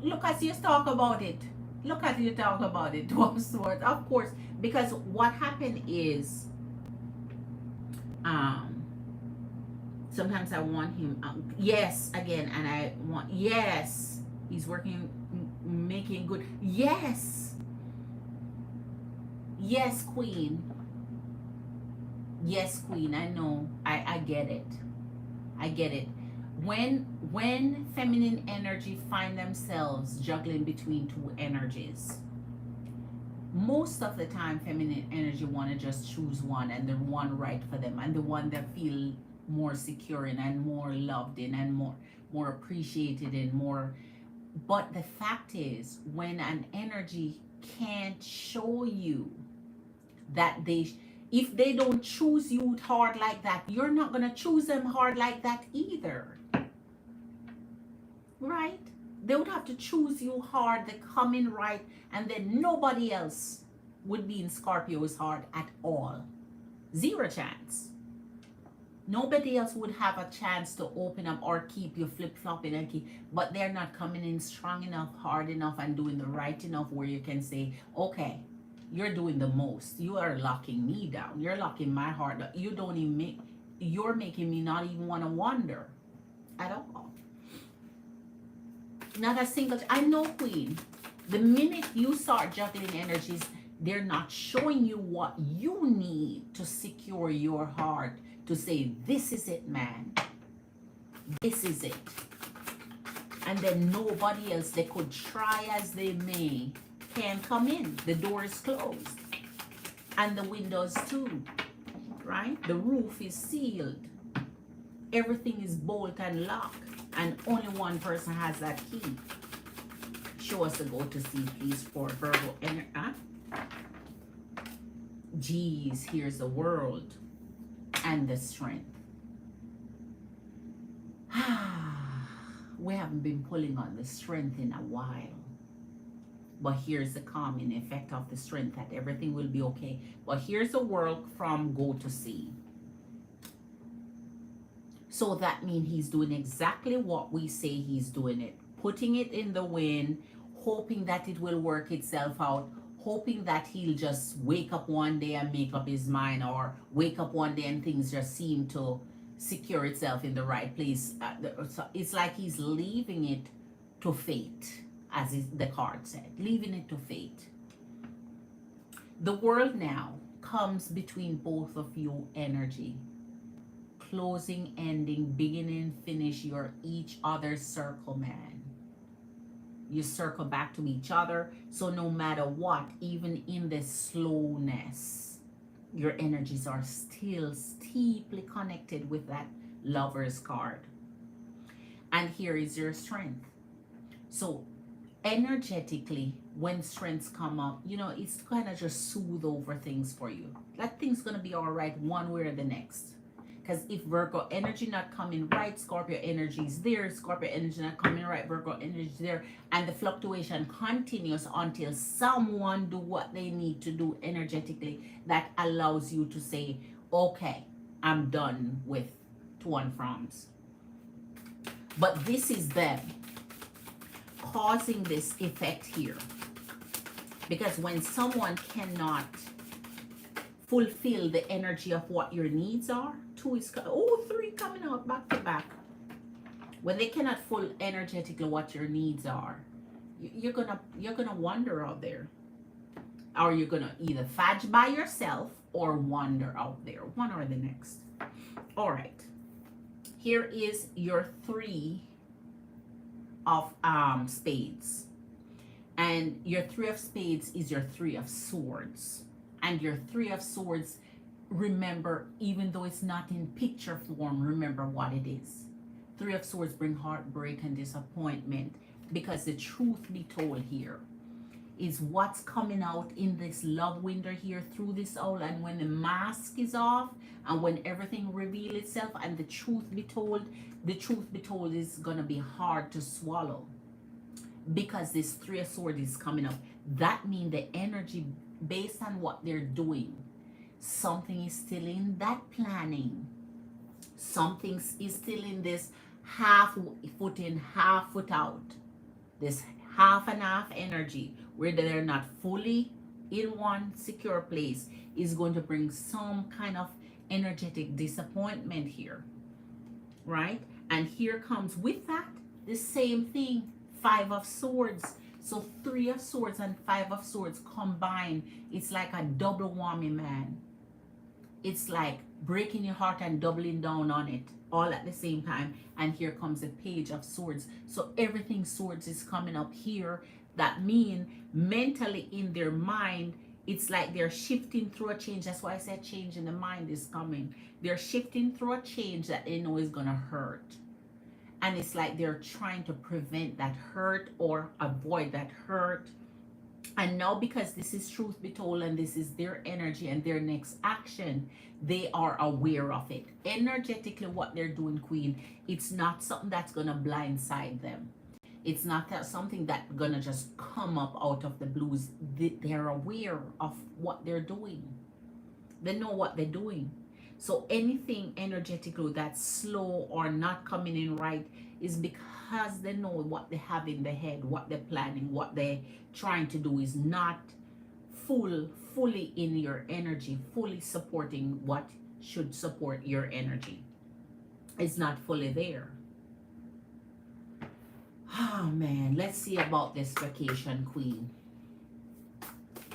[SPEAKER 1] look as you talk about it. Look at you talk about it. Of course, because what happened is, sometimes I want him. Yes, again, and I want. Yes, he's working, making good. Yes, yes, Queen. Yes, Queen. I know. I get it. I get it. When feminine energy find themselves juggling between two energies, most of the time feminine energy want to just choose one, and the one right for them, and the one that feel more secure in and more loved in and more appreciated in more. But the fact is, when an energy can't show you that if they don't choose you hard like that, you're not going to choose them hard like that either. Right? They would have to choose you hard, they come in right, and then nobody else would be in Scorpio's heart at all. Zero chance. Nobody else would have a chance to open up or keep you flip-flopping and keep, but they're not coming in strong enough, hard enough, and doing the right enough where you can say, okay, you're doing the most. You are locking me down. You're locking my heart down. You don't even make, you're making me not even want to wander at all. Not a single, I know, Queen. The minute you start juggling energies, they're not showing you what you need to secure your heart, to say, this is it, man. This is it. And then nobody else, they could try as they may, can come in. The door is closed. And the windows too, right? The roof is sealed. Everything is bolted and locked. And only one person has that key. Show us the go to see, please, for Virgo. Geez, here's the world and the strength. We haven't been pulling on the strength in a while. But here's the calming effect of the strength, that everything will be okay. But here's the world from go to see. So that means he's doing exactly what we say he's doing it. Putting it in the wind, hoping that it will work itself out, hoping that he'll just wake up one day and make up his mind, or wake up one day and things just seem to secure itself in the right place. So it's like he's leaving it to fate, as the card said, leaving it to fate. The world now comes between both of you energy. Closing, ending, beginning, finish. You're each other's circle, man. You circle back to each other. So no matter what, even in the slowness, your energies are still steeply connected with that Lover's card. And here is your strength. So energetically, when strengths come up, you know, it's kind of just soothe over things for you. That thing's going to be all right one way or the next. Because if Virgo energy not coming right, Scorpio energy is there. Scorpio energy not coming right, Virgo energy is there. And the fluctuation continues until someone do what they need to do energetically that allows you to say, okay, I'm done with to and froms. But this is them causing this effect here. Because when someone cannot fulfill the energy of what your needs are, two is, oh, three coming out back to back. When they cannot full energetically what your needs are, you're gonna wander out there. Or you're gonna either fudge by yourself or wander out there, one or the next. All right, here is your three of spades, and your three of spades is your three of swords. And your three of swords, remember, even though it's not in picture form, remember what it is. Three of swords bring heartbreak and disappointment, because the truth be told here is what's coming out in this love window here through this owl. And when the mask is off and when everything reveals itself and the truth be told is gonna be hard to swallow, because this three of swords is coming up. That means the energy based on what they're doing, something is still in that planning, something is still in this half foot in, half foot out, this half and half energy where they're not fully in one secure place, is going to bring some kind of energetic disappointment here, right? And here comes with that the same thing, five of swords. So three of swords and five of swords combined, it's like a double whammy, man. It's like breaking your heart and doubling down on it all at the same time. And here comes the page of swords. So everything swords is coming up here. That mean mentally in their mind, it's like they're shifting through a change. That's why I said change in the mind is coming. They're shifting through a change that they know is gonna hurt. And it's like they're trying to prevent that hurt or avoid that hurt. And now, because this is truth be told and this is their energy and their next action, they are aware of it. Energetically, what they're doing, Queen, it's not something that's going to blindside them. It's not that something that's going to just come up out of the blues. They're aware of what they're doing. They know what they're doing. So anything energetically that's slow or not coming in right is because they know what they have in their head, what they're planning, what they're trying to do is not fully in your energy, fully supporting what should support your energy. It's not fully there. Oh man, let's see about this vacation, Queen.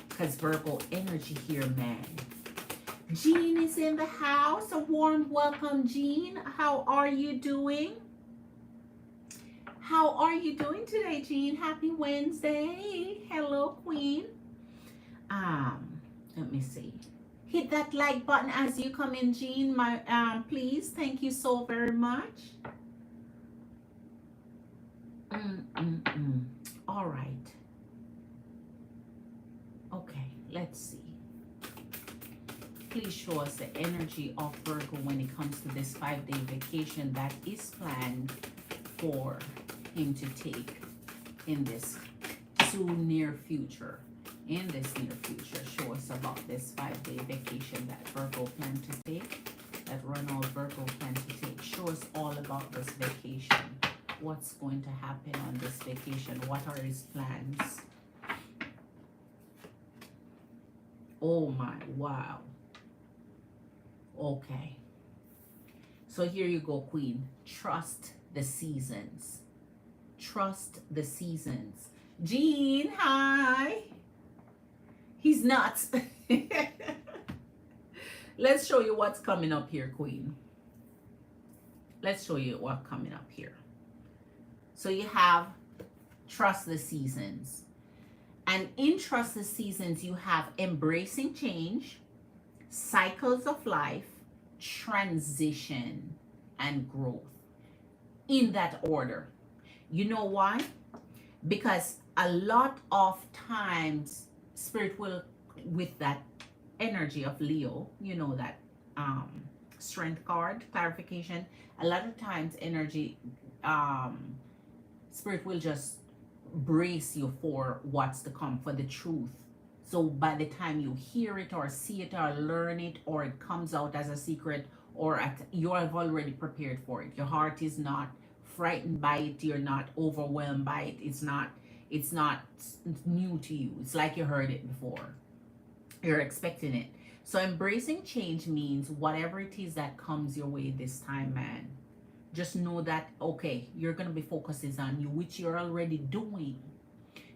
[SPEAKER 1] Because Virgo energy here, man. Jean is in the house. A warm welcome, Jean. How are you doing? How are you doing today, Jean? Happy Wednesday. Hello, Queen. Let me see. Hit that like button as you come in, Jean. Please. Thank you so very much. All right. Okay, let's see. Please show us the energy of Virgo when it comes to this 5-day vacation that is planned for him to take in this soon near future. In this near future, show us about this 5-day vacation that Virgo planned to take, that Ronald Virgo planned to take. Show us all about this vacation. What's going to happen on this vacation? What are his plans? Oh my, wow. Okay. So here you go, Queen. Trust the seasons. Trust the seasons. Jean, hi. He's nuts. Let's show you what's coming up here, Queen. Let's show you what's coming up here. So you have trust the seasons. And in trust the seasons, you have embracing change, cycles of life, transition, and growth. In that order. You know why? Because a lot of times, Spirit will, with that energy of Leo, you know, that strength card, clarification, a lot of times energy, Spirit will just brace you for what's to come, for the truth. So by the time you hear it or see it or learn it, or it comes out as a secret, or you have already prepared for it. Your heart is not frightened by it, you're not overwhelmed by it. It's not new to you. It's like you heard it before. You're expecting it. So embracing change means whatever it is that comes your way this time, man. Just know that, okay, you're going to be focusing on you, which you're already doing.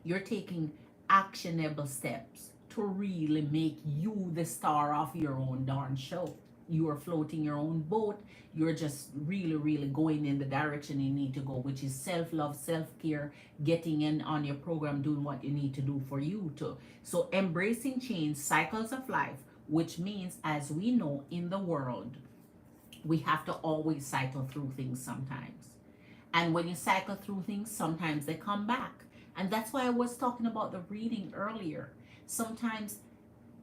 [SPEAKER 1] You're taking actionable steps to really make you the star of your own darn show. You are floating your own boat. You're just really, really going in the direction you need to go, which is self-love, self-care, getting in on your program, doing what you need to do for you too. So embracing change, cycles of life, which means, as we know in the world, we have to always cycle through things sometimes. And when you cycle through things, sometimes they come back. And that's why I was talking about the reading earlier. Sometimes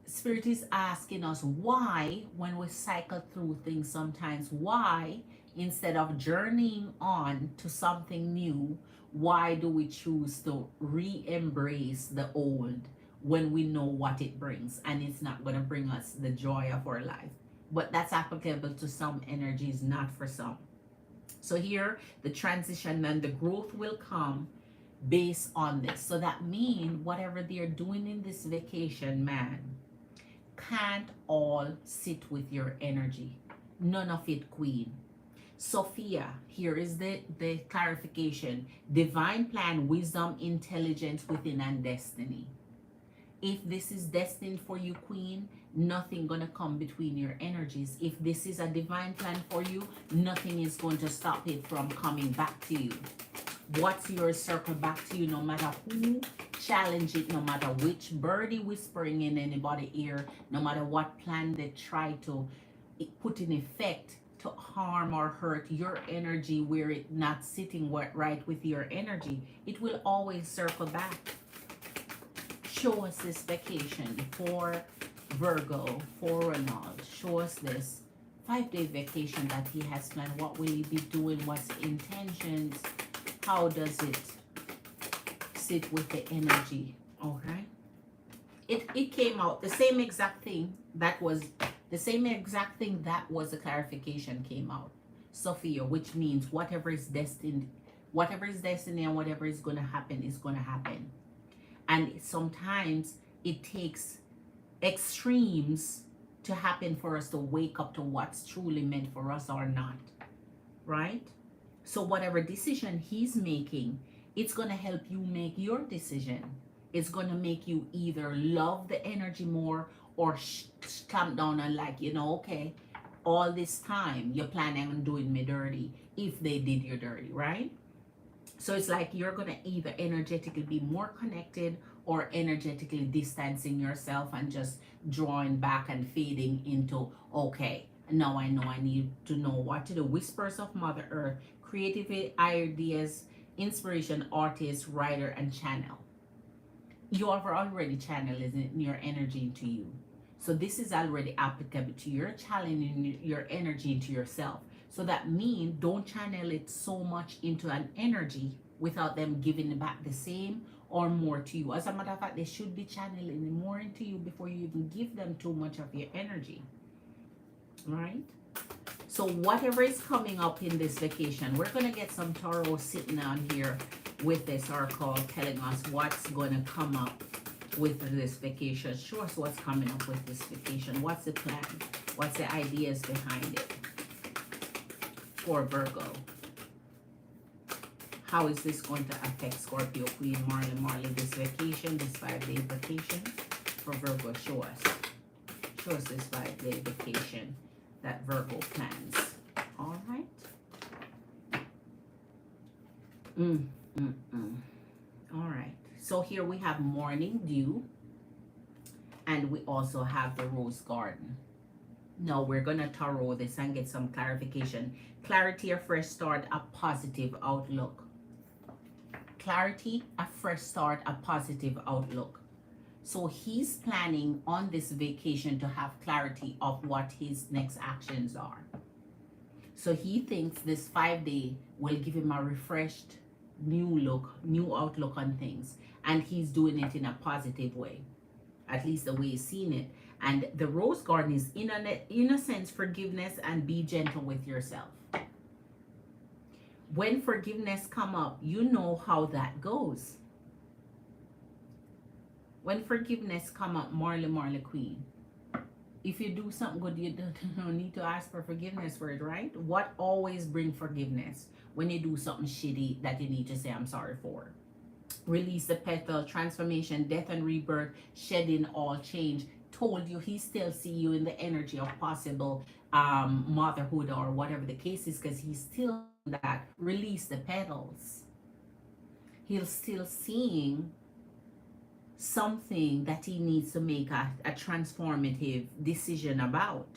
[SPEAKER 1] Spirit is asking us why, when we cycle through things, sometimes why, instead of journeying on to something new, why do we choose to re-embrace the old when we know what it brings and it's not going to bring us the joy of our life? But that's applicable to some energies, not for some. So here, the transition and the growth will come based on this. So that means whatever they're doing in this vacation, man, can't all sit with your energy. None of it, Queen. Sophia, here is the clarification. Divine plan, wisdom, intelligence within, and destiny. If this is destined for you, Queen, nothing gonna come between your energies. If this is a divine plan for you, nothing is going to stop it from coming back to you. What's yours circle back to you, no matter who challenge it, no matter which birdie whispering in anybody's ear, no matter what plan they try to put in effect to harm or hurt your energy where it not sitting right with your energy, it will always circle back. Show us this vacation for Virgo, for Ronald. Show us this 5-day vacation that he has planned. What will he be doing? What's the intentions? How does it sit with the energy? Okay. It came out the same exact thing that was the clarification came out. Sophia, which means whatever is destined and whatever is going to happen is going to happen. And sometimes it takes extremes to happen for us to wake up to what's truly meant for us or not. Right? So whatever decision he's making, it's going to help you make your decision. It's going to make you either love the energy more or stamp down and like, okay, all this time you're planning on doing me dirty if they did you dirty, right? So it's like you're going to either energetically be more connected or energetically distancing yourself and just drawing back and fading into, okay, now I know I need to know what to do. Whispers of Mother Earth, creative ideas, inspiration, artist, writer, and channel. You have already channeled your energy into you. So this is already applicable to your channeling your energy into yourself. So that means don't channel it so much into an energy without them giving back the same or more to you. As a matter of fact, they should be channeling more into you before you even give them too much of your energy. Right? So whatever is coming up in this vacation, we're going to get some tarot sitting on here with this oracle telling us what's going to come up with this vacation. Show us what's coming up with this vacation. What's the plan? What's the ideas behind it for Virgo? How is this going to affect Scorpio, Queen Marley, this vacation, this 5-day vacation for Virgo? Show us. Show us this 5-day vacation that Virgo plans. All right. All right. So here we have morning dew, and we also have the rose garden. Now we're gonna tarot this and get some clarification. Clarity, a fresh start, a positive outlook. Clarity, a fresh start, a positive outlook. So he's planning on this vacation to have clarity of what his next actions are. So he thinks this 5-day will give him a refreshed new look, new outlook on things. And he's doing it in a positive way. At least the way he's seen it. And the rose garden is in a sense forgiveness and be gentle with yourself. When forgiveness come up, you know how that goes. When forgiveness come up, Marley Queen, if you do something good, you don't need to ask for forgiveness for it, right? What always bring forgiveness? When you do something shitty that you need to say I'm sorry for. Release the petal, transformation, death and rebirth, shedding all change. Told you he still see you in the energy of possible motherhood or whatever the case is, because he's still that. Release the petals. He's still seeing something that he needs to make a transformative decision about.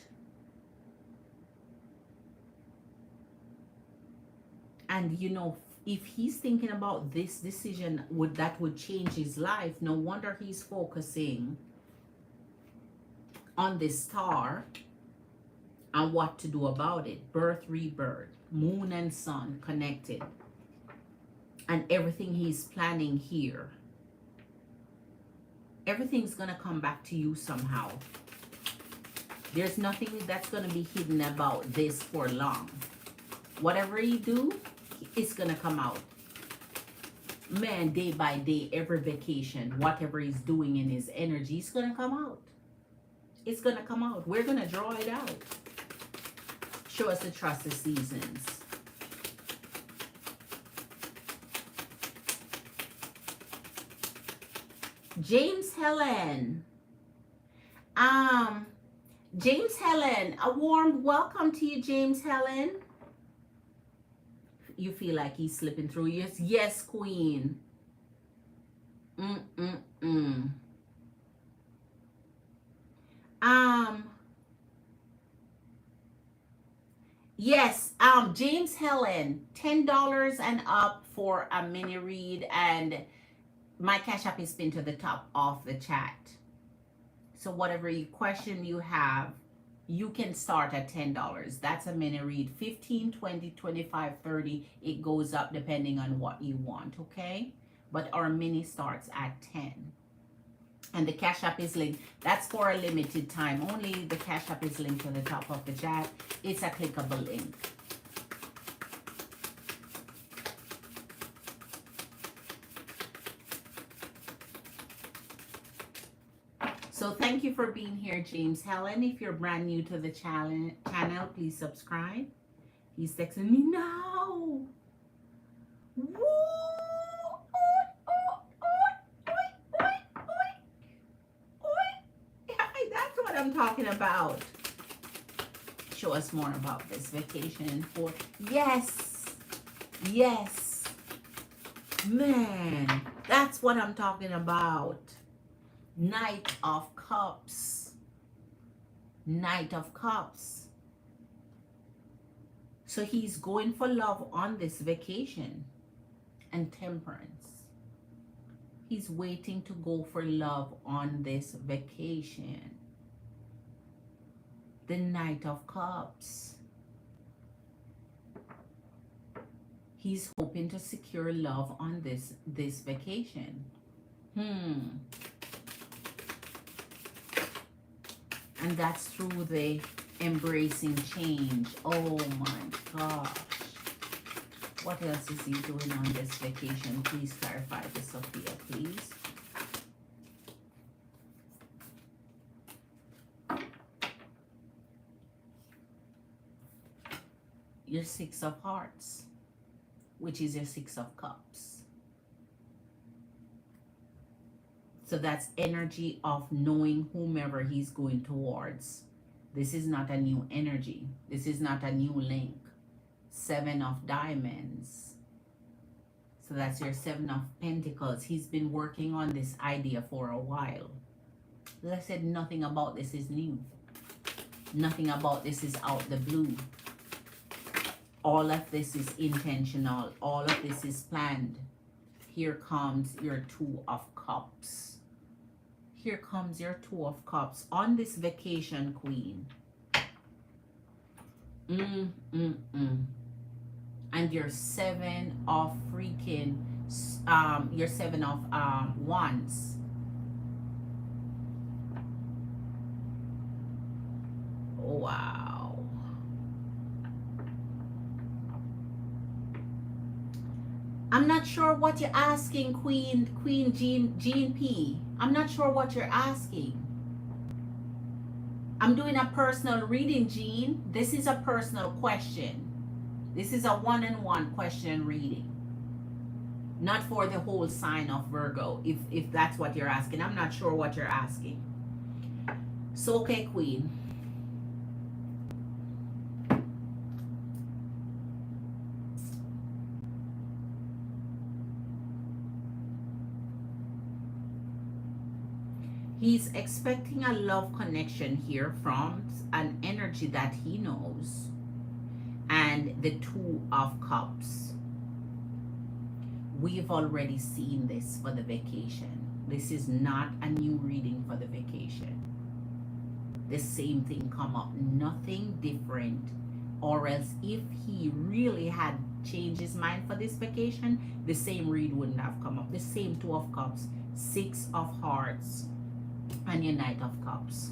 [SPEAKER 1] And you know, if he's thinking about this decision would change his life, no wonder he's focusing on this star and what to do about it. Birth, rebirth, moon and sun connected, and everything he's planning here, everything's gonna come back to you somehow. There's nothing that's gonna be hidden about this for long. Whatever you do, it's gonna come out. Man, day by day, every vacation, whatever he's doing in his energy, it's gonna come out. It's gonna come out. We're gonna draw it out. Show us the trust of seasons. James Helen. James Helen, a warm welcome to you, James Helen. You feel like he's slipping through. Yes, Queen. Yes, James Helen, $10 and up for a mini read, and my Cash App is pinned to the top of the chat. So whatever question you have, you can start at $10. That's a mini read. 15, 20, 25, 30. It goes up depending on what you want, okay? But our mini starts at 10. And the Cash App is linked. That's for a limited time. Only the Cash App is linked to the top of the chat. It's a clickable link. So thank you for being here, James Helen. If you're brand new to the channel, please subscribe. He's texting me now. Woo! That's what I'm talking about. Show us more about this vacation for. Yes. Yes. Man, that's what I'm talking about. Knight of Cups. Knight of Cups. So he's going for love on this vacation. And temperance. He's waiting to go for love on this vacation. The Knight of Cups. He's hoping to secure love on this vacation. And that's through the embracing change. Oh my gosh. What else is he doing on this vacation? Please clarify this, Sophia, please. Your Six of Hearts, which is your Six of Cups. So that's energy of knowing whomever he's going towards. This is not a new energy. This is not a new link. Seven of Diamonds. So that's your Seven of Pentacles. He's been working on this idea for a while. As I said, nothing about this is new. Nothing about this is out the blue. All of this is intentional. All of this is planned. Here comes your Two of Cups. Here comes your Two of Cups on this vacation, Queen. And your Seven of freaking, your Seven of Wands. Wow. I'm not sure what you're asking, Queen Jean P. I'm not sure what you're asking. I'm doing a personal reading, Jean. This is a personal question. This is a one-on-one question reading. Not for the whole sign of Virgo, if that's what you're asking. I'm not sure what you're asking. So, okay, Queen. He's expecting a love connection here from an energy that he knows. And the Two of Cups. We've already seen this for the vacation. This is not a new reading for the vacation. The same thing come up, nothing different. Or else if he really had changed his mind for this vacation, the same read wouldn't have come up. The same Two of Cups, Six of Hearts, and your Knight of Cups.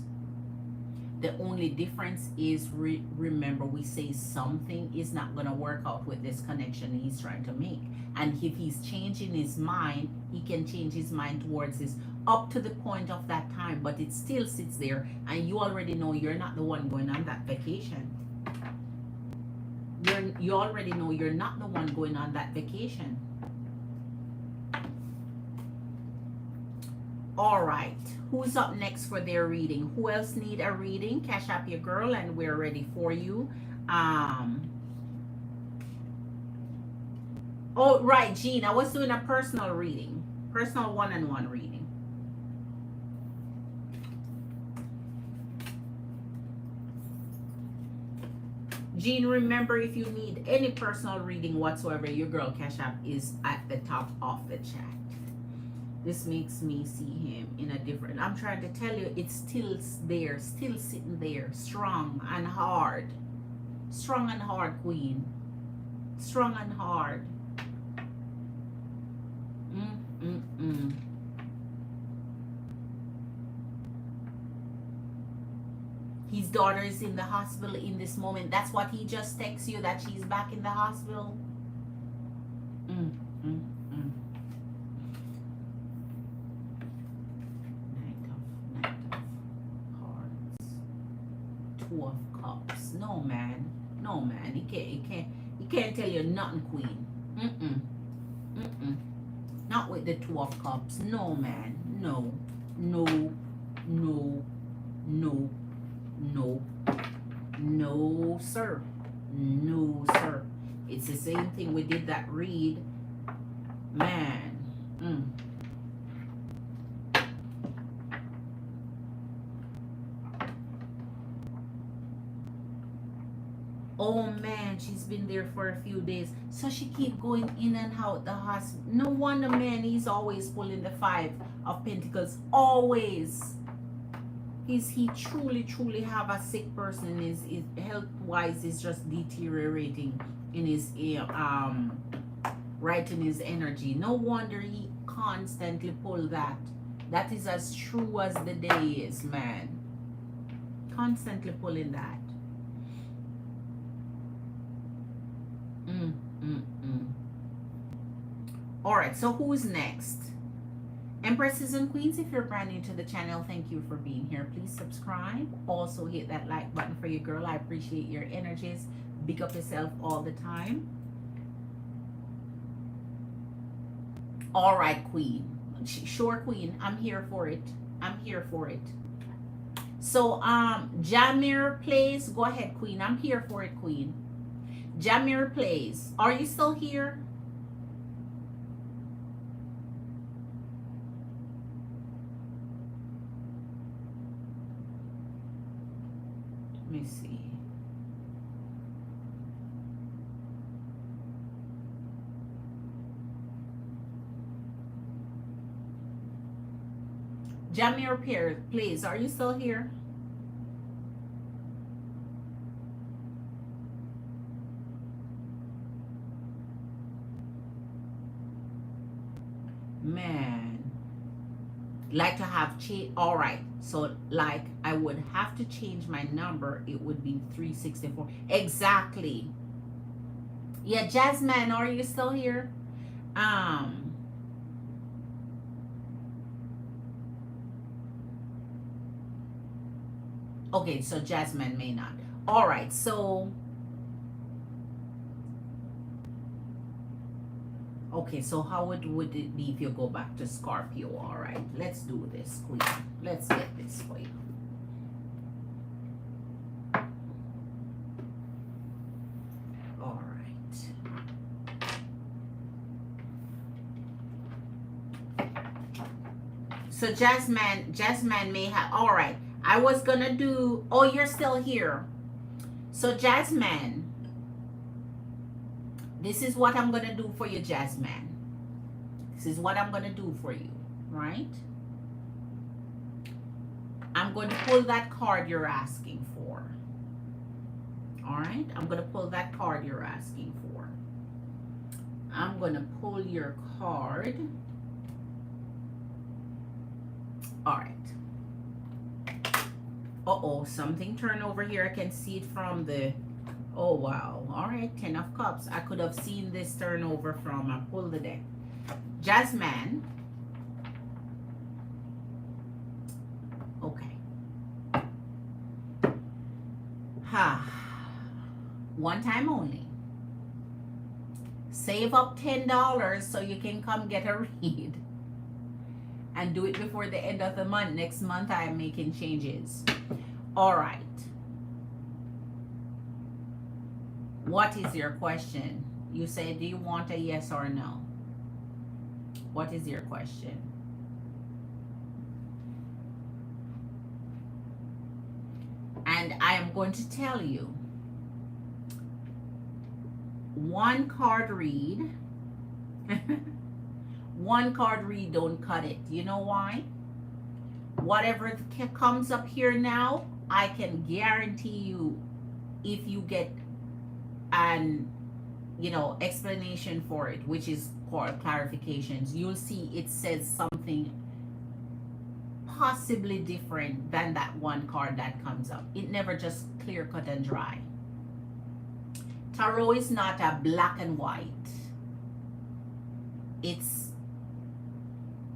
[SPEAKER 1] The only difference is, remember, we say something is not going to work out with this connection he's trying to make. And if he's changing his mind, he can change his mind towards this up to the point of that time. But it still sits there, and you already know you're not the one going on that vacation. You already know you're not the one going on that vacation. All right, who's up next for their reading? Who else need a reading? Cash up your girl and we're ready for you. Oh, right, Jean, I was doing a personal reading. Personal one-on-one reading. Jean, remember, if you need any personal reading whatsoever, your girl Cash App is at the top of the chat. This makes me see him in a different... I'm trying to tell you, it's still there, still sitting there, strong and hard. Strong and hard, Queen. Strong and hard. His daughter is in the hospital in this moment. That's what he just texts you, that she's back in the hospital. Two of Cups. No, man. No, man. He can't tell you nothing, Queen. Not with the Two of Cups. No, man. No. No. No. No. No. No, sir. No, sir. It's the same thing we did that read. Man. Oh man, she's been there for a few days. So she keep going in and out the hospital. No wonder, man, he's always pulling the Five of Pentacles. Always. He truly have a sick person. His health wise is just deteriorating in his right in his energy. No wonder he constantly pull that. That is as true as the day is, man. Constantly pulling that. All right, so who's next? Empresses and Queens, if you're brand new to the channel, thank you for being here. Please subscribe. Also hit that like button for your girl. I appreciate your energies. Big up yourself all the time. All right, Queen. Sure, Queen. I'm here for it. I'm here for it. So, Jamir plays. Go ahead, Queen. I'm here for it, Queen. Jamir plays. Are you still here? Let me see. Jamir plays. Are you still here? Man, like to have change. All right, so like I would have to change my number. It would be 364 exactly. Yeah, Jasmine, are you still here? Um, okay, so Jasmine may not. All right, so okay, so how would it be if you go back to Scorpio? All right, let's do this, Queen. Let's get this for you. All right. So Jasmine may have. All right, I was gonna do. Oh, you're still here. So Jasmine, this is what I'm gonna do for you, Jasmine. This is what I'm gonna do for you, right? I'm going to pull that card you're asking for. All right, I'm going to pull that card you're asking for. I'm going to pull your card. All right. Uh-oh, something turned over here. I can see it from the, oh wow. All right, 10 of Cups. I could have seen this turn over from, I pulled the deck. Jasmine. Okay. Ha. One time only. Save up $10 so you can come get a read. And do it before the end of the month. Next month I am making changes. All right. What is your question? You say, do you want a yes or no? What is your question? And I am going to tell you, one card read, one card read don't cut it. You know why? Whatever comes up here now, I can guarantee you, if you get an, you know, explanation for it, which is called clarifications, you'll see it says something possibly different than that one card that comes up. It never just clear cut and dry. Tarot is not a black and white. It's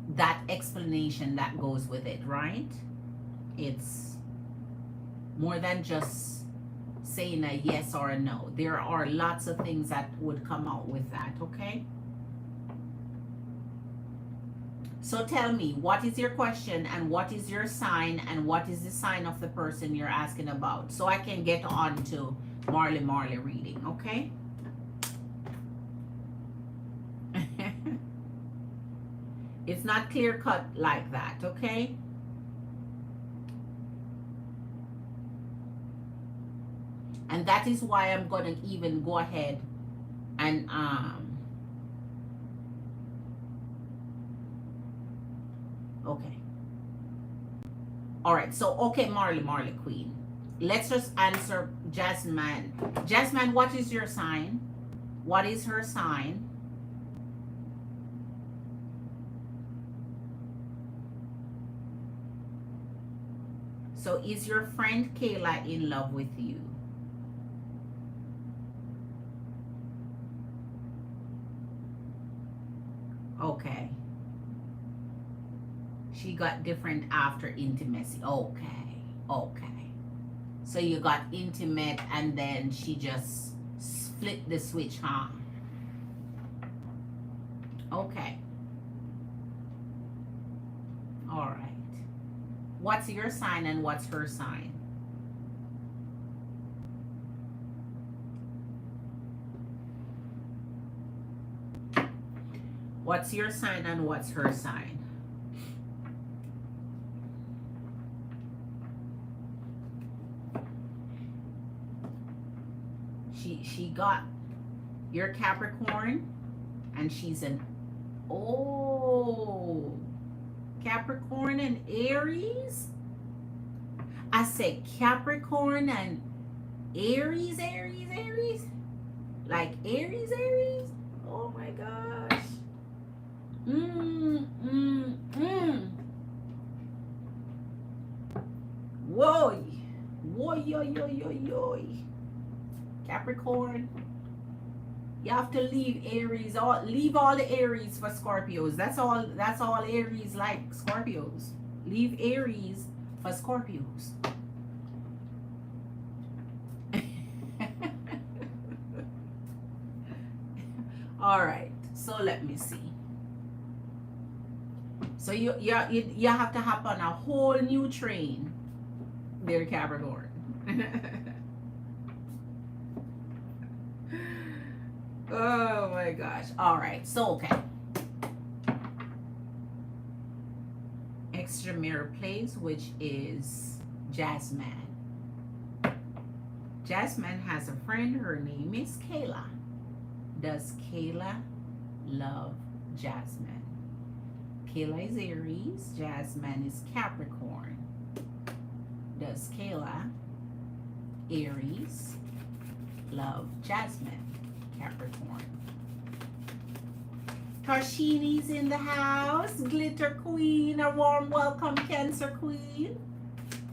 [SPEAKER 1] that explanation that goes with it, right? It's more than just saying a yes or a no. There are lots of things that would come out with that, okay? So tell me, what is your question and what is your sign and what is the sign of the person you're asking about, so I can get on to Marley reading, okay? It's not clear cut like that, okay? And that is why I'm gonna even go ahead and okay. All right, so okay, Marley Queen. Let's just answer Jasmine. Jasmine, what is your sign? What is her sign? So is your friend Kayla in love with you? Okay. She got different after intimacy. Okay. Okay. So you got intimate and then she just split the switch, huh? Okay. All right. What's your sign and what's her sign? What's your sign and what's her sign? She got your Capricorn and she's an Capricorn and Aries. I said Capricorn and Aries. Like Aries. Oh my gosh. Whoa. Whoa, yo. Capricorn. You have to leave Aries, leave all the Aries for Scorpios. That's all Aries like, Scorpios. Leave Aries for Scorpios. All right, so let me see. So you have to hop on a whole new train, dear Capricorn. Oh my gosh. All right, so okay. Extra mirror plays, which is Jasmine. Jasmine has a friend. Her name is Kayla. Does Kayla love Jasmine? Kayla is Aries. Jasmine is Capricorn. Does Kayla, Aries, love Jasmine, Capricorn? Tarshini's in the house. Glitter Queen. A warm welcome, Cancer Queen.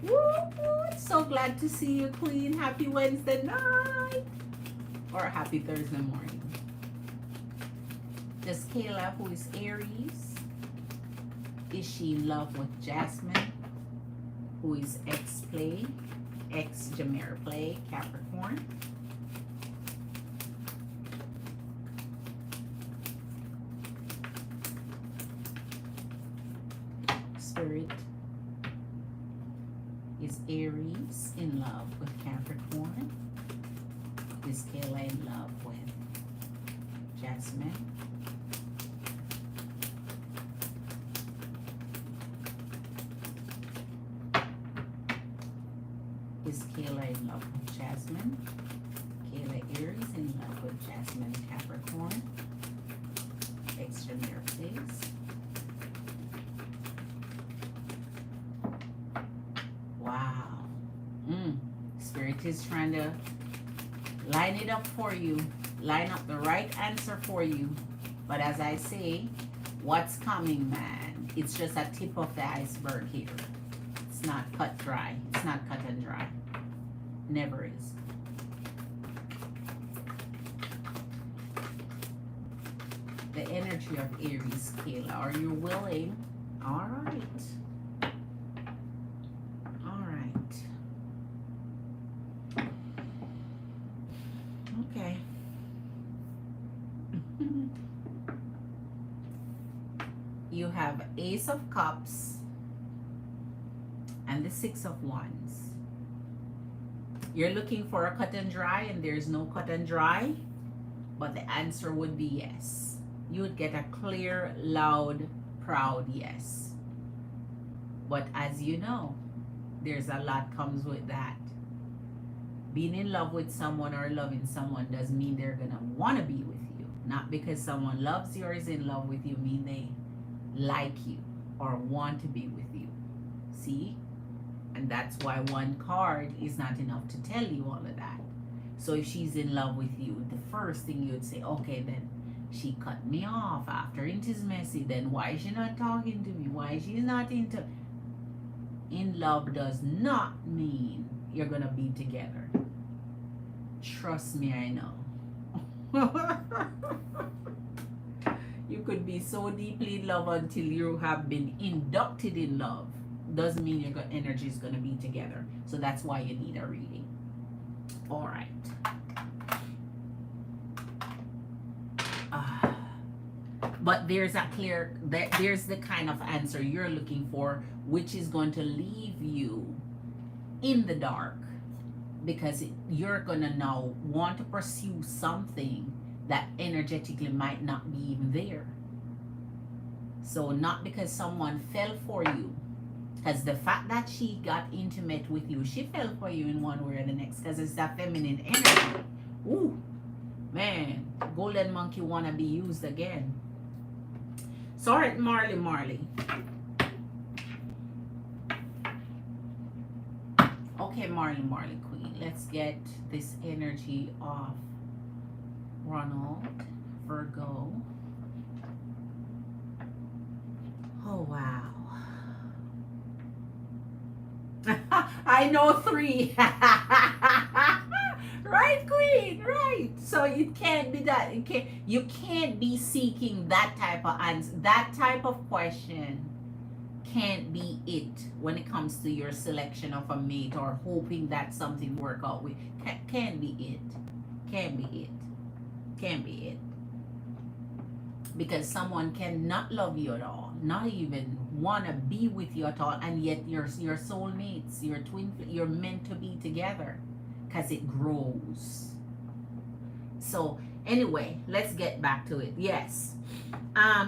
[SPEAKER 1] Woo, woo. So glad to see you, Queen. Happy Wednesday night. Or happy Thursday morning. Does Kayla, who is Aries, is she in love with Jasmine, who is ex-Jamerican Capricorn? Spirit, is Aries in love with Capricorn? Is Kayla in love with Jasmine? Is Kayla in love with Jasmine? Kayla Aries in love with Jasmine Capricorn. Extra miracles. Wow. Spirit is trying to line it up for you. Line up the right answer for you. But as I say, what's coming, man? It's just a tip of the iceberg here. It's not cut dry. It's not cut and dry. Never is. The energy of Aries, Kayla. Are you willing? All right. All right. Okay. You have Ace of Cups and the Six of Wands. You're looking for a cut and dry, and there's no cut and dry, but the answer would be yes. You would get a clear, loud, proud yes. But as you know, there's a lot comes with that. Being in love with someone or loving someone doesn't mean they're gonna want to be with you. Not because someone loves you or is in love with you mean they like you or want to be with you. See? And that's why one card is not enough to tell you all of that. So if she's in love with you, the first thing you would say, okay, then she cut me off after intimacy. Then why is she not talking to me? Why is she not into... In love does not mean you're going to be together. Trust me, I know. You could be so deeply in love until you have been inducted in love. Doesn't mean your energy is going to be together. So that's why you need a reading. All right. But there's a clear, there's the kind of answer you're looking for, which is going to leave you in the dark, because you're going to now want to pursue something that energetically might not be even there. So not because someone fell for you, because the fact that she got intimate with you, she fell for you in one way or the next, because it's that feminine energy. Ooh, man, golden monkey wanna be used again. Sorry, Marley. Okay, Marley Queen. Let's get this energy off Ronald, Virgo. Oh, wow. I know 3. Right, Queen, right. So it can't be that. You can't be seeking that type of answer. That type of question can't be it when it comes to your selection of a mate or hoping that something work out with. Can't be it. Can't be it. Can't be it. Because someone cannot love you at all, not even want to be with you at all, and yet you're soulmates, you're twin, you're meant to be together, because it grows. So anyway, let's get back to it. Yes,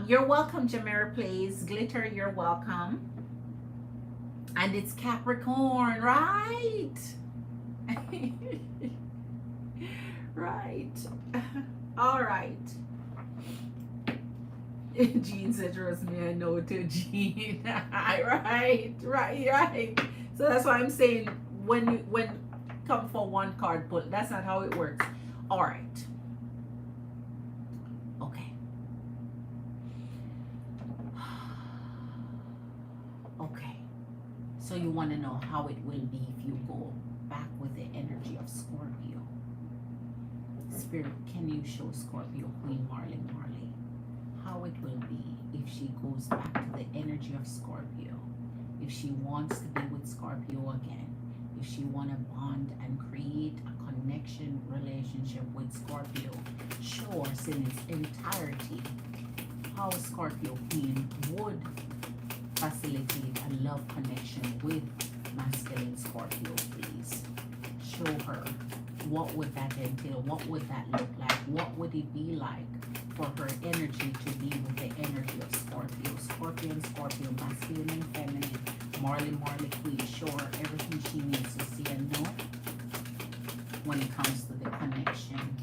[SPEAKER 1] you're welcome, Jamera Plays Glitter. You're welcome. And it's Capricorn, right? Right. All right. Jean said, trust me, I know too, Jean. Right. So that's why I'm saying when come for one card pull, that's not how it works. All right. Okay. Okay. So you want to know how it will be if you go back with the energy of Scorpio. Spirit, can you show Scorpio Queen Marley how it will be if she goes back to the energy of Scorpio, if she wants to be with Scorpio again, if she want to bond and create a connection relationship with Scorpio, show us in its entirety how Scorpio Queen would facilitate a love connection with masculine Scorpio, please. Show her, what would that entail? What would that look like? What would it be like for her energy to be with the energy of Scorpio? Scorpio and Scorpio, masculine and feminine, Marley Queen. Show her everything she needs to see and know when it comes to the connection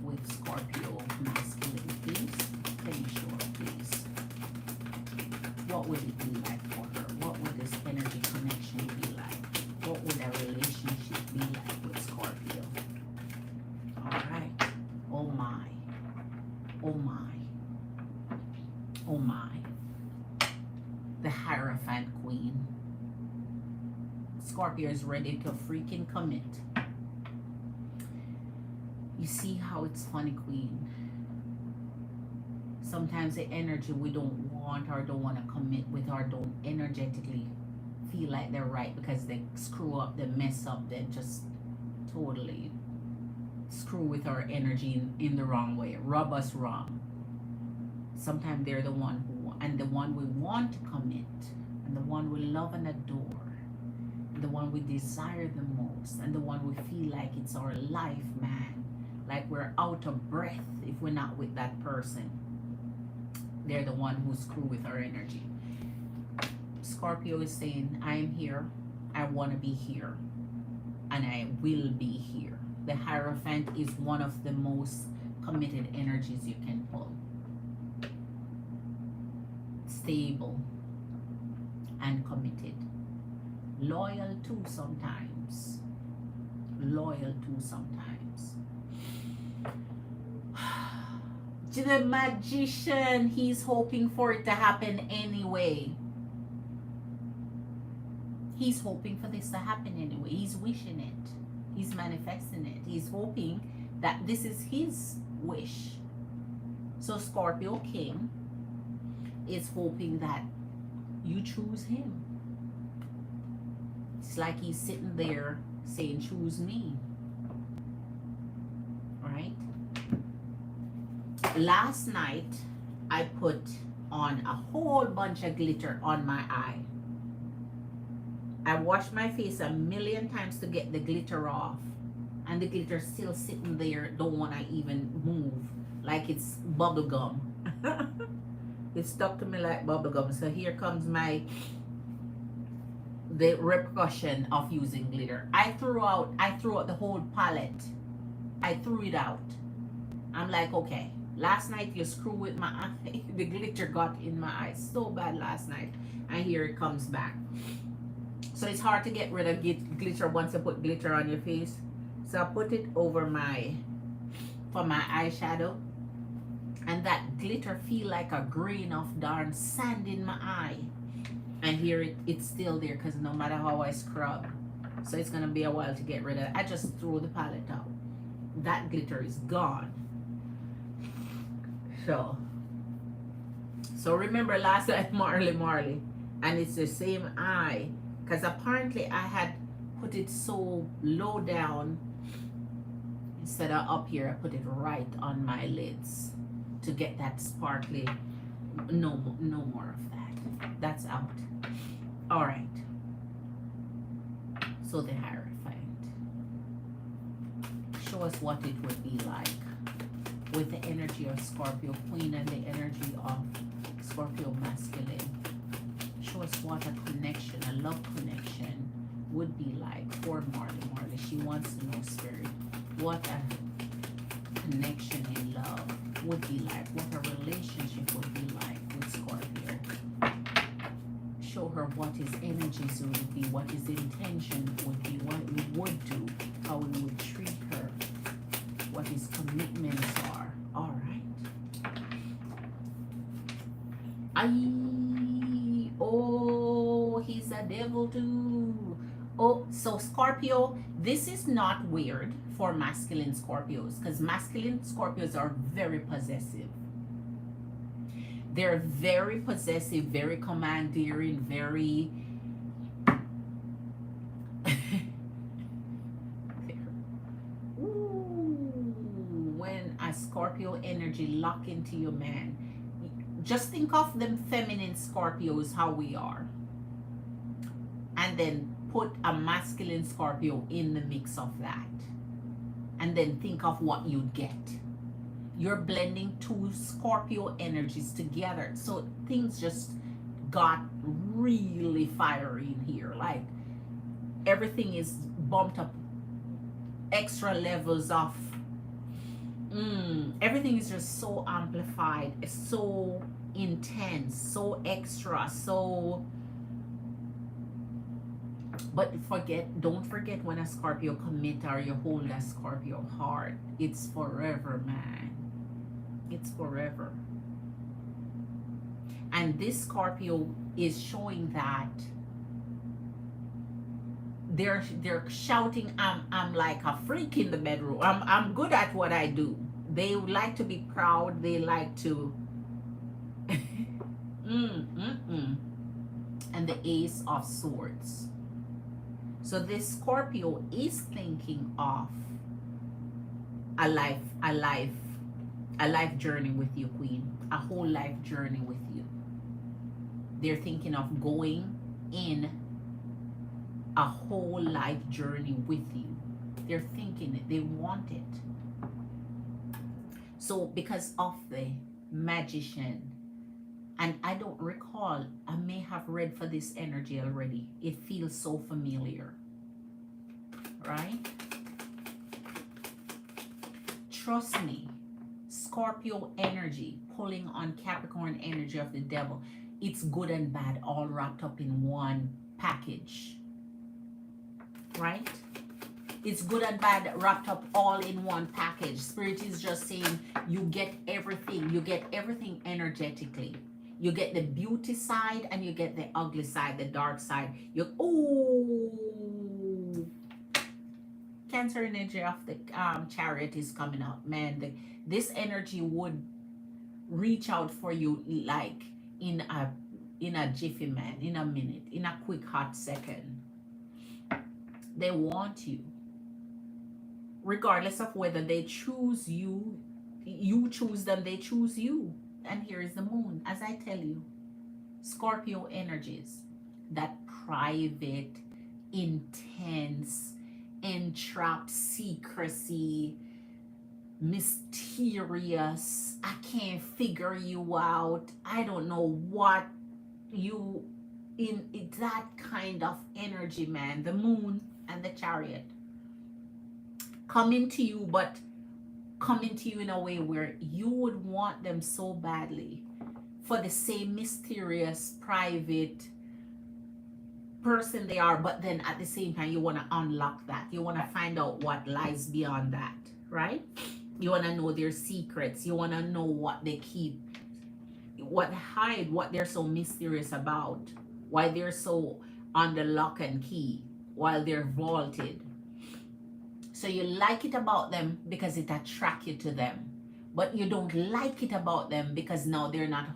[SPEAKER 1] with Scorpio masculine, please. Can you show her, please? What would it be like for her? What would this energy connection be like? What would a relationship be like with Scorpio? All right. Oh my. Oh my. Oh my. The Hierophant Queen. Scorpio is ready to freaking commit. You see how it's funny, Queen? Sometimes the energy we don't want or don't want to commit with or don't energetically feel like they're right because they screw up, they mess up, they just totally screw with our energy in the wrong way, rub us wrong. Sometimes they're the one who, and the one we want to commit, and the one we love and adore, and the one we desire the most, and the one we feel like it's our life, man. Like we're out of breath if we're not with that person. They're the one who screw with our energy. Scorpio is saying, I am here, I want to be here, and I will be here. The Hierophant is one of the most committed energies you can pull. Stable and committed. Loyal too sometimes. Loyal too sometimes. The Magician, he's hoping for it to happen anyway. He's hoping for this to happen anyway. He's wishing it. He's manifesting it. He's hoping that this is his wish. So Scorpio King is hoping that you choose him. It's like he's sitting there saying, choose me. Right? Last night, I put on a whole bunch of glitter on my eye. I washed my face a million times to get the glitter off. And the glitter's still sitting there, don't want to even move. Like it's bubble gum. It stuck to me like bubble gum. So here comes the repercussion of using glitter. I threw out the whole palette. I threw it out. I'm like, okay. Last night you screw with my eye. The glitter got in my eye so bad last night. And here it comes back. So it's hard to get rid of glitter once you put glitter on your face. So I put it over for my eyeshadow. And that glitter feel like a grain of darn sand in my eye. And here it's still there because no matter how I scrub. So it's going to be a while to get rid of it. I just threw the palette out. that glitter is gone. So remember last night, Marley, and it's the same eye, because apparently I had put it so low down. Instead of up here, I put it right on my lids to get that sparkly. No more of that. That's out. All right. So the Hierophant. Show us what it would be like with the energy of Scorpio Queen and the energy of Scorpio Masculine. Show us what a connection, a love connection would be like for Marley. She wants to know, Spirit, what a connection in love would be like, what a relationship would be like with Scorpio. Show her what his energies would be, what his intention would be, what we would do, how we would treat her, what his commitments are. All right. Oh, he's a devil too. Oh, so Scorpio, this is not weird for masculine Scorpios, because masculine Scorpios are very possessive. They're very possessive, very commandeering, very when a Scorpio energy lock into your man, just think of them feminine Scorpios, how we are, and then put a masculine Scorpio in the mix of that, and then think of what you'd get. You're blending two Scorpio energies together, so things just got really fiery in here. Like everything is bumped up, extra levels of everything is just so amplified, it's so intense, so extra, so. But don't forget, when a Scorpio commit or you hold a Scorpio heart, it's forever, man. It's forever. And this Scorpio is showing that they're shouting, I'm like a freak in the bedroom. I'm good at what I do. They like to be proud. They like to and the Ace of Swords. So this Scorpio is thinking of a life journey with you, Queen. A whole life journey with you. They're thinking of going in a whole life journey with you. They're thinking it. They want it. So because of the Magician, and I don't recall, I may have read for this energy already. It feels so familiar, right? Trust me, Scorpio energy pulling on Capricorn energy of the devil. It's good and bad all wrapped up in one package, right? It's good and bad wrapped up all in one package. Spirit is just saying you get everything. You get everything energetically. You get the beauty side and you get the ugly side, the dark side. Cancer energy of the Chariot is coming out. Man, this energy would reach out for you like in a jiffy, man, in a minute, in a quick hot second. They want you. Regardless of whether they choose you, you choose them, they choose you. And here is the moon. As I tell you, Scorpio energies, that private, intense, entrapped secrecy, mysterious, I can't figure you out, I don't know what you, in that kind of energy, man. The moon and the Chariot coming to you, but coming to you in a way where you would want them so badly for the same mysterious, private person they are, but then at the same time you want to unlock that. You want to find out what lies beyond that, right? You want to know their secrets. You want to know what they keep, what hide, what they're so mysterious about, why they're so on the lock and key, while they're vaulted. So you like it about them because it attracts you to them. But you don't like it about them because now they're not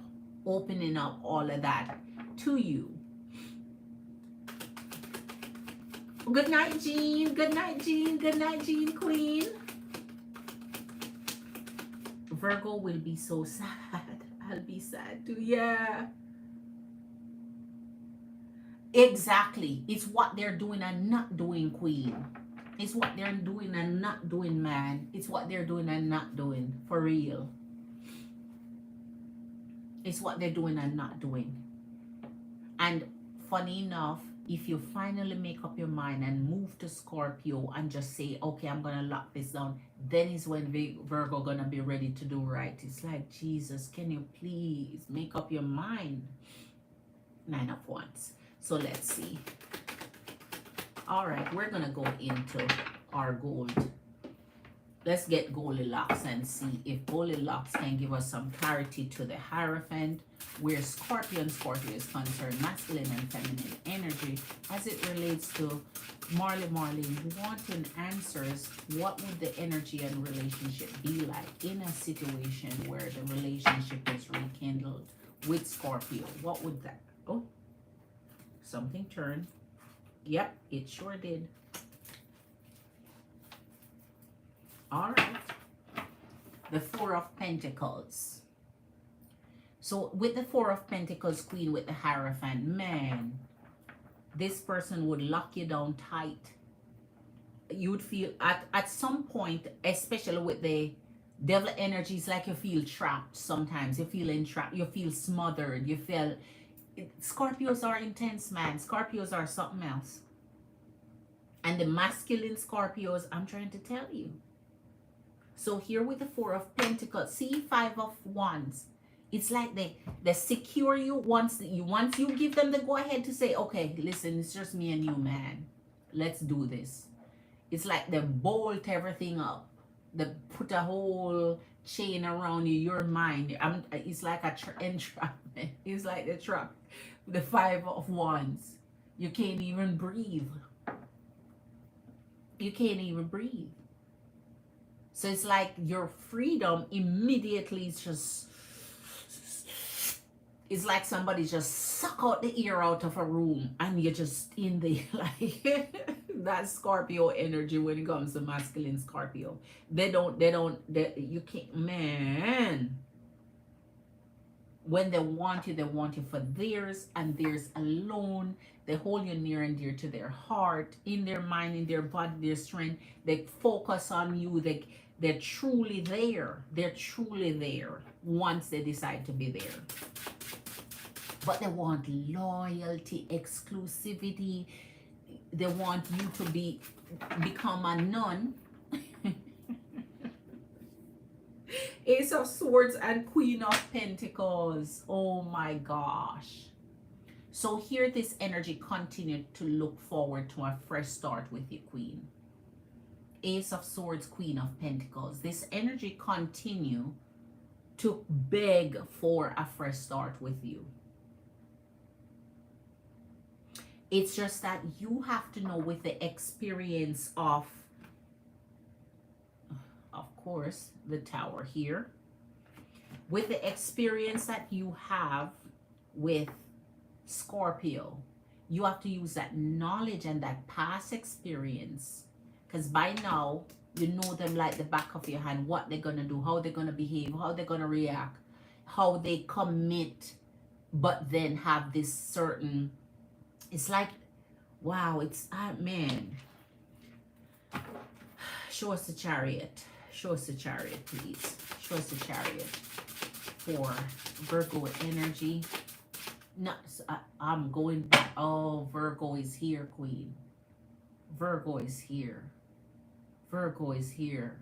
[SPEAKER 1] opening up all of that to you. Good night, Jean. Good night, Jean. Good night, Jean Queen. Virgo will be so sad. I'll be sad too. Yeah. Exactly. It's what they're doing and not doing, Queen. It's what they're doing and not doing, man. It's what they're doing and not doing. For real. It's what they're doing and not doing. And funny enough, if you finally make up your mind and move to Scorpio and just say, okay, I'm going to lock this down, then is when Virgo going to be ready to do right. It's like, Jesus, can you please make up your mind? 9 of Wands. So let's see. All right, we're going to go into our gold. Let's get Goldilocks and see if Goldilocks can give us some clarity to the Hierophant, where Scorpio is concerned, masculine and feminine energy, as it relates to Marley wanting answers. What would the energy and relationship be like in a situation where the relationship is rekindled with Scorpio? What would that... Oh, something turned. Yep, it sure did. All right. The Four of Pentacles. So with the Four of Pentacles, Queen, with the Hierophant, man, this person would lock you down tight. You'd feel at some point, especially with the devil energies, like you feel trapped sometimes. You feel entrapped. You feel smothered. You feel... Scorpios are intense, man. Scorpios are something else. And the masculine Scorpios, I'm trying to tell you. So here with the Four of Pentacles, see, Five of Wands. It's like they secure you once you give them the go ahead to say, okay, listen, it's just me and you, man. Let's do this. It's like they bolt everything up. They put a whole chain around you, your mind. It's like a entrapment. It's like the trap. The Five of Wands. You can't even breathe. You can't even breathe. So it's like your freedom immediately is just... It's like somebody just suck out the air out of a room and you're just in the... like that Scorpio energy when it comes to masculine Scorpio. You can't... Man. When they want you for theirs and theirs alone. They hold you near and dear to their heart, in their mind, in their body, their strength. They focus on you. They're truly there. They're truly there once they decide to be there. But they want loyalty, exclusivity. They want you to become a nun. Ace of Swords and Queen of Pentacles. Oh my gosh. So here this energy continued to look forward to a fresh start with you, Queen. Ace of Swords, Queen of Pentacles. This energy continue to beg for a fresh start with you. It's just that you have to know, with the experience of course, the Tower here. With the experience that you have with Scorpio, you have to use that knowledge and that past experience, because by now you know them like the back of your hand, what they're gonna do, how they're gonna behave, how they're gonna react, how they commit, but then have this certain... It's like, wow, it's man. Show us the Chariot. Show us the Chariot, please. Show us the Chariot for Virgo energy. No, I'm going back. Oh, Virgo is here, Queen. Virgo is here. Virgo is here.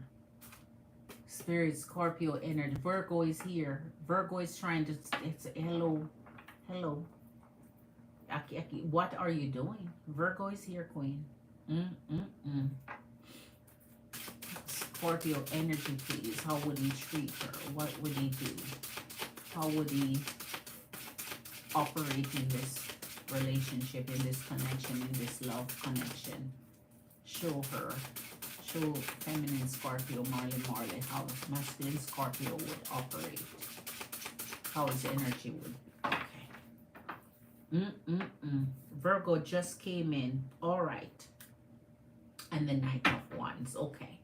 [SPEAKER 1] Spirit Scorpio energy. Virgo is here. Virgo is trying to... It's hello. Hello. What are you doing? Virgo is here, Queen. Scorpio energy, please. How would he treat her? What would he do? How would he operate in this relationship, in this connection, in this love connection? Show her. show feminine Scorpio, Marley, how masculine Scorpio would operate. How his energy would. Okay. Virgo just came in. All right. And the Knight of Wands. Okay.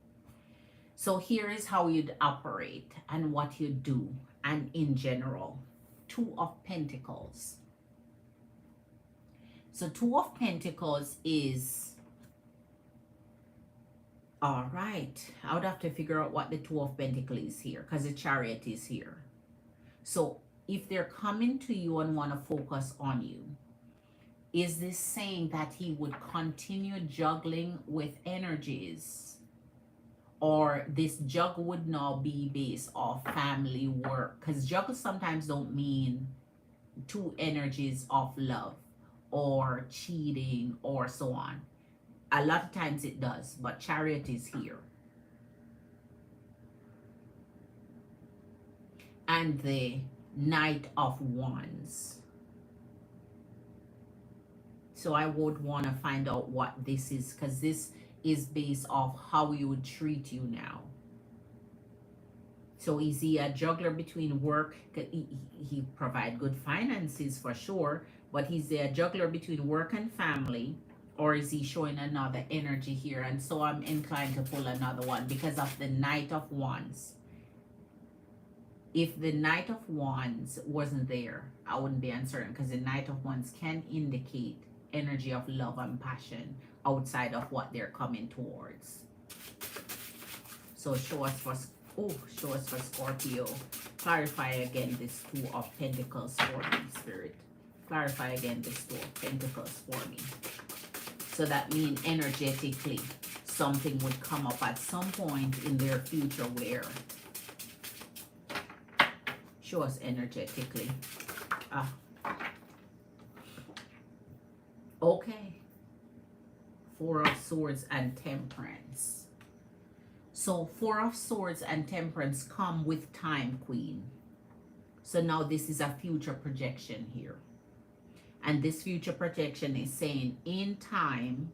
[SPEAKER 1] So here is how you'd operate and what you do, and in general. Two of Pentacles. So Two of Pentacles is, all right, I would have to figure out what the Two of Pentacles is here, because the Chariot is here. So if they're coming to you and want to focus on you, is this saying that he would continue juggling with energies, or this juggle would now be based off family, work? Because juggle sometimes don't mean two energies of love or cheating or so on. A lot of times it does, but Chariot is here. And the Knight of Wands. So I would want to find out what this is, because this is based off how he would treat you now. So is he a juggler between work? He provide good finances for sure, but he's a juggler between work and family, or is he showing another energy here? And so I'm inclined to pull another one because of the Knight of Wands. If the Knight of Wands wasn't there, I wouldn't be uncertain, because the Knight of Wands can indicate energy of love and passion outside of what they're coming towards. So show us for Scorpio. Clarify again this Two of Pentacles for me, Spirit. Clarify again this Two of Pentacles for me. So that means energetically something would come up at some point in their future where. Show us energetically. Okay. Four of Swords and Temperance. So Four of Swords and Temperance come with time, Queen. So now this is a future projection here. And this future projection is saying in time.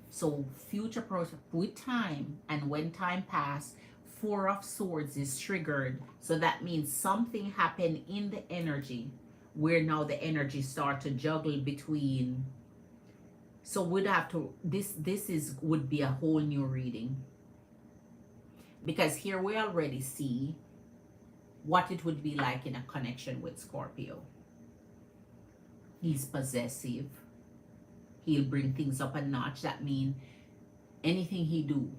[SPEAKER 1] So future with time, and when time passed, Four of Swords is triggered. So that means something happened in the energy where now the energy start to juggle between. So we'd have to, this would be a whole new reading, because here we already see what it would be like in a connection with Scorpio. He's possessive. He'll bring things up a notch. That means anything he do,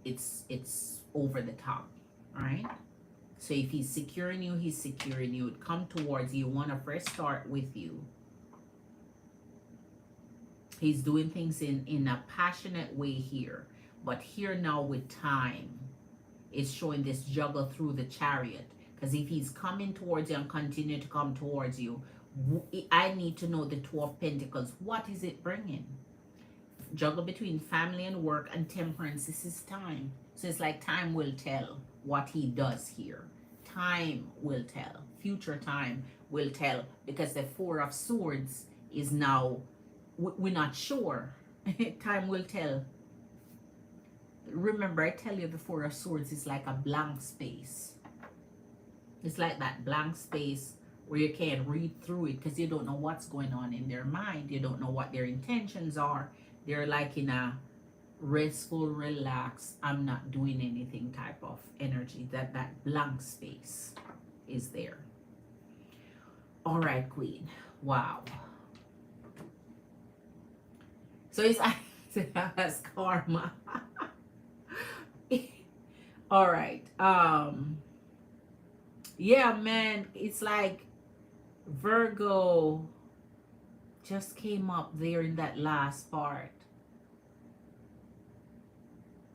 [SPEAKER 1] it's over the top, right? So if he's securing you, he's securing you. It come towards you, want to first start with you. He's doing things in a passionate way here. But here now with time, it's showing this juggle through the Chariot. Because if he's coming towards you and continue to come towards you, I need to know the Two of Pentacles. What is it bringing? Juggle between family and work and Temperance. This is time. So it's like time will tell what he does here. Time will tell. Future time will tell. Because the Four of Swords is now, we're not sure. Time will tell. Remember, I tell you the Four of Swords is like a blank space. It's like that blank space where you can't read through it because you don't know what's going on in their mind. You don't know what their intentions are. They're like in a restful, relaxed, I'm not doing anything type of energy. That blank space is there. All right, Queen. Wow. So it's as karma. All right. Yeah, man, it's like Virgo just came up there in that last part.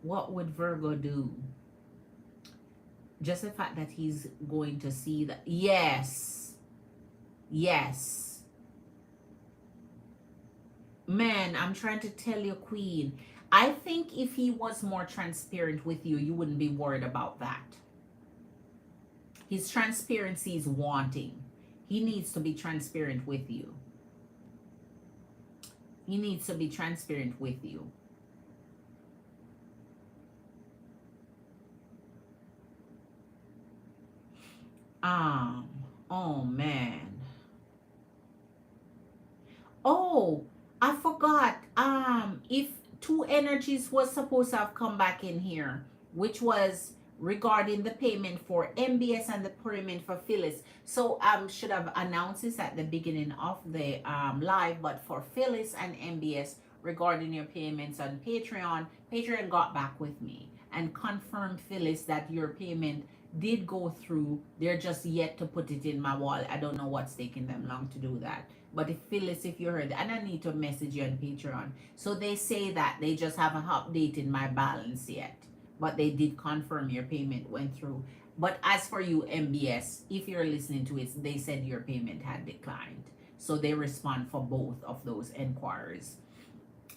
[SPEAKER 1] What would Virgo do? Just the fact that he's going to see that. Yes. Yes. Man, I'm trying to tell you, Queen. I think if he was more transparent with you, you wouldn't be worried about that. His transparency is wanting. He needs to be transparent with you. He needs to be transparent with you. Um, oh man. Oh, I forgot. If two energies was supposed to have come back in here, which was regarding the payment for MBS and the payment for Phyllis. So should have announced this at the beginning of the live, but for Phyllis and MBS regarding your payments on Patreon, Patreon got back with me and confirmed, Phyllis, that your payment did go through. They're just yet to put it in my wallet. I don't know what's taking them long to do that. But if Phyllis, if you heard, and I need to message you on Patreon. So they say that they just haven't updated my balance yet. But they did confirm your payment went through. But as for you, MBS, if you're listening to it, they said your payment had declined. So they respond for both of those inquiries.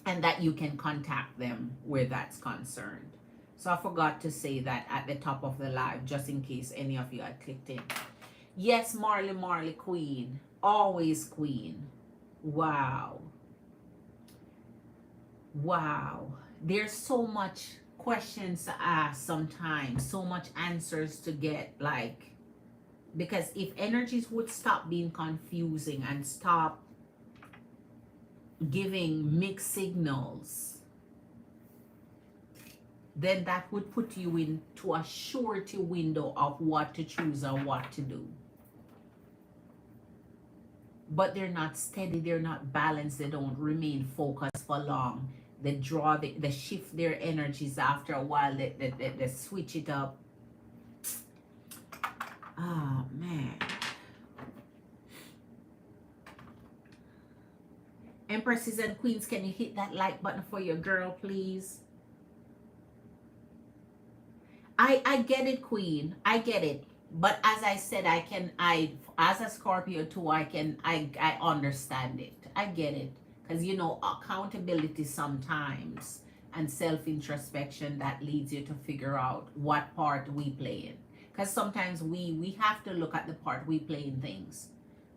[SPEAKER 1] And that you can contact them where that's concerned. So I forgot to say that at the top of the live, just in case any of you had clicked in. Yes, Marley Queen. Always Queen. Wow. Wow. There's so much questions to ask sometimes, so much answers to get, like, because if energies would stop being confusing and stop giving mixed signals, then that would put you into a surety window of what to choose or what to do. But they're not steady, they're not balanced, they don't remain focused for long. They draw, they shift their energies after a while, they switch it up. Oh man. Empresses and queens, can you hit that like button for your girl, please? I get it, Queen. I get it. But as I said, I as a Scorpio too, I understand it. I get it. Because you know, accountability sometimes and self-introspection, that leads you to figure out what part we play in. Because sometimes we have to look at the part we play in things.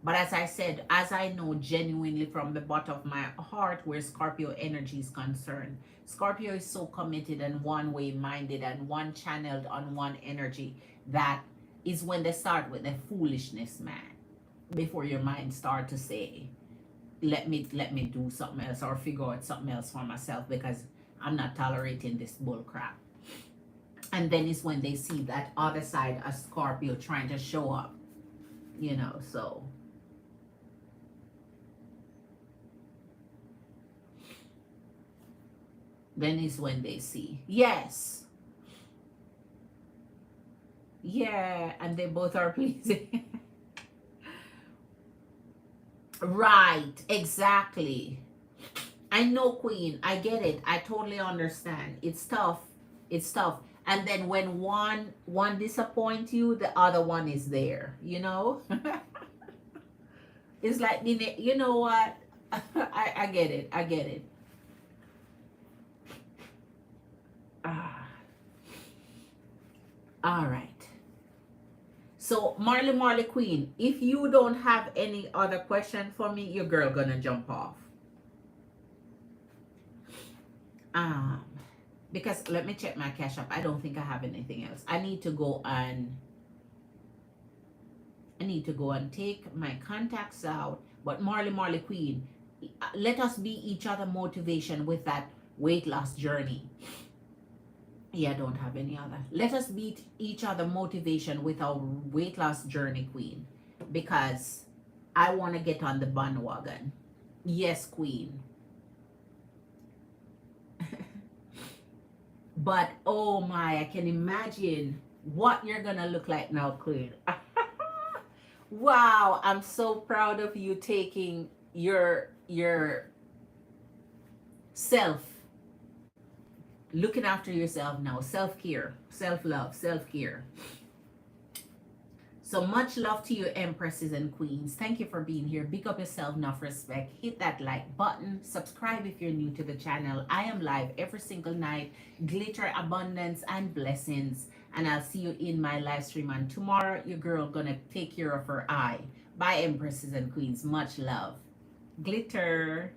[SPEAKER 1] But as I said, as I know genuinely from the bottom of my heart where Scorpio energy is concerned, Scorpio is so committed and one way minded and one channeled on one energy, that is when they start with the foolishness, man. Before your mind start to say, let me do something else or figure out something else for myself, because I'm not tolerating this bull crap. And then it's when they see that other side of Scorpio trying to show up, you know. So then is when they see, yes, yeah, and they both are pleasing. Right, exactly. I know, Queen. I get it. I totally understand. It's tough. It's tough. And then when one disappoints you, the other one is there. You know, it's like, you know what? I get it. I get it. Ah, all right. So Marley Queen, if you don't have any other question for me, your girl gonna jump off. Um, because let me check my cash app. I don't think I have anything else. I need to go and take my contacts out. But Marley Queen, let us be each other motivation with that weight loss journey. Yeah, I don't have any other. Let us beat each other motivation with our weight loss journey, Queen. Because I want to get on the bandwagon. Yes, Queen. But oh my, I can imagine what you're gonna look like now, Queen. Wow, I'm so proud of you taking your self, looking after yourself now. Self-care, self-love, self-care. So much love to you, empresses and queens. Thank you for being here. Big up yourself, enough respect. Hit that like button. Subscribe if you're new to the channel. I am live every single night. Glitter, abundance, and blessings. And I'll see you in my live stream. And tomorrow, your girl gonna take care of her eye. Bye, empresses and queens. Much love. Glitter.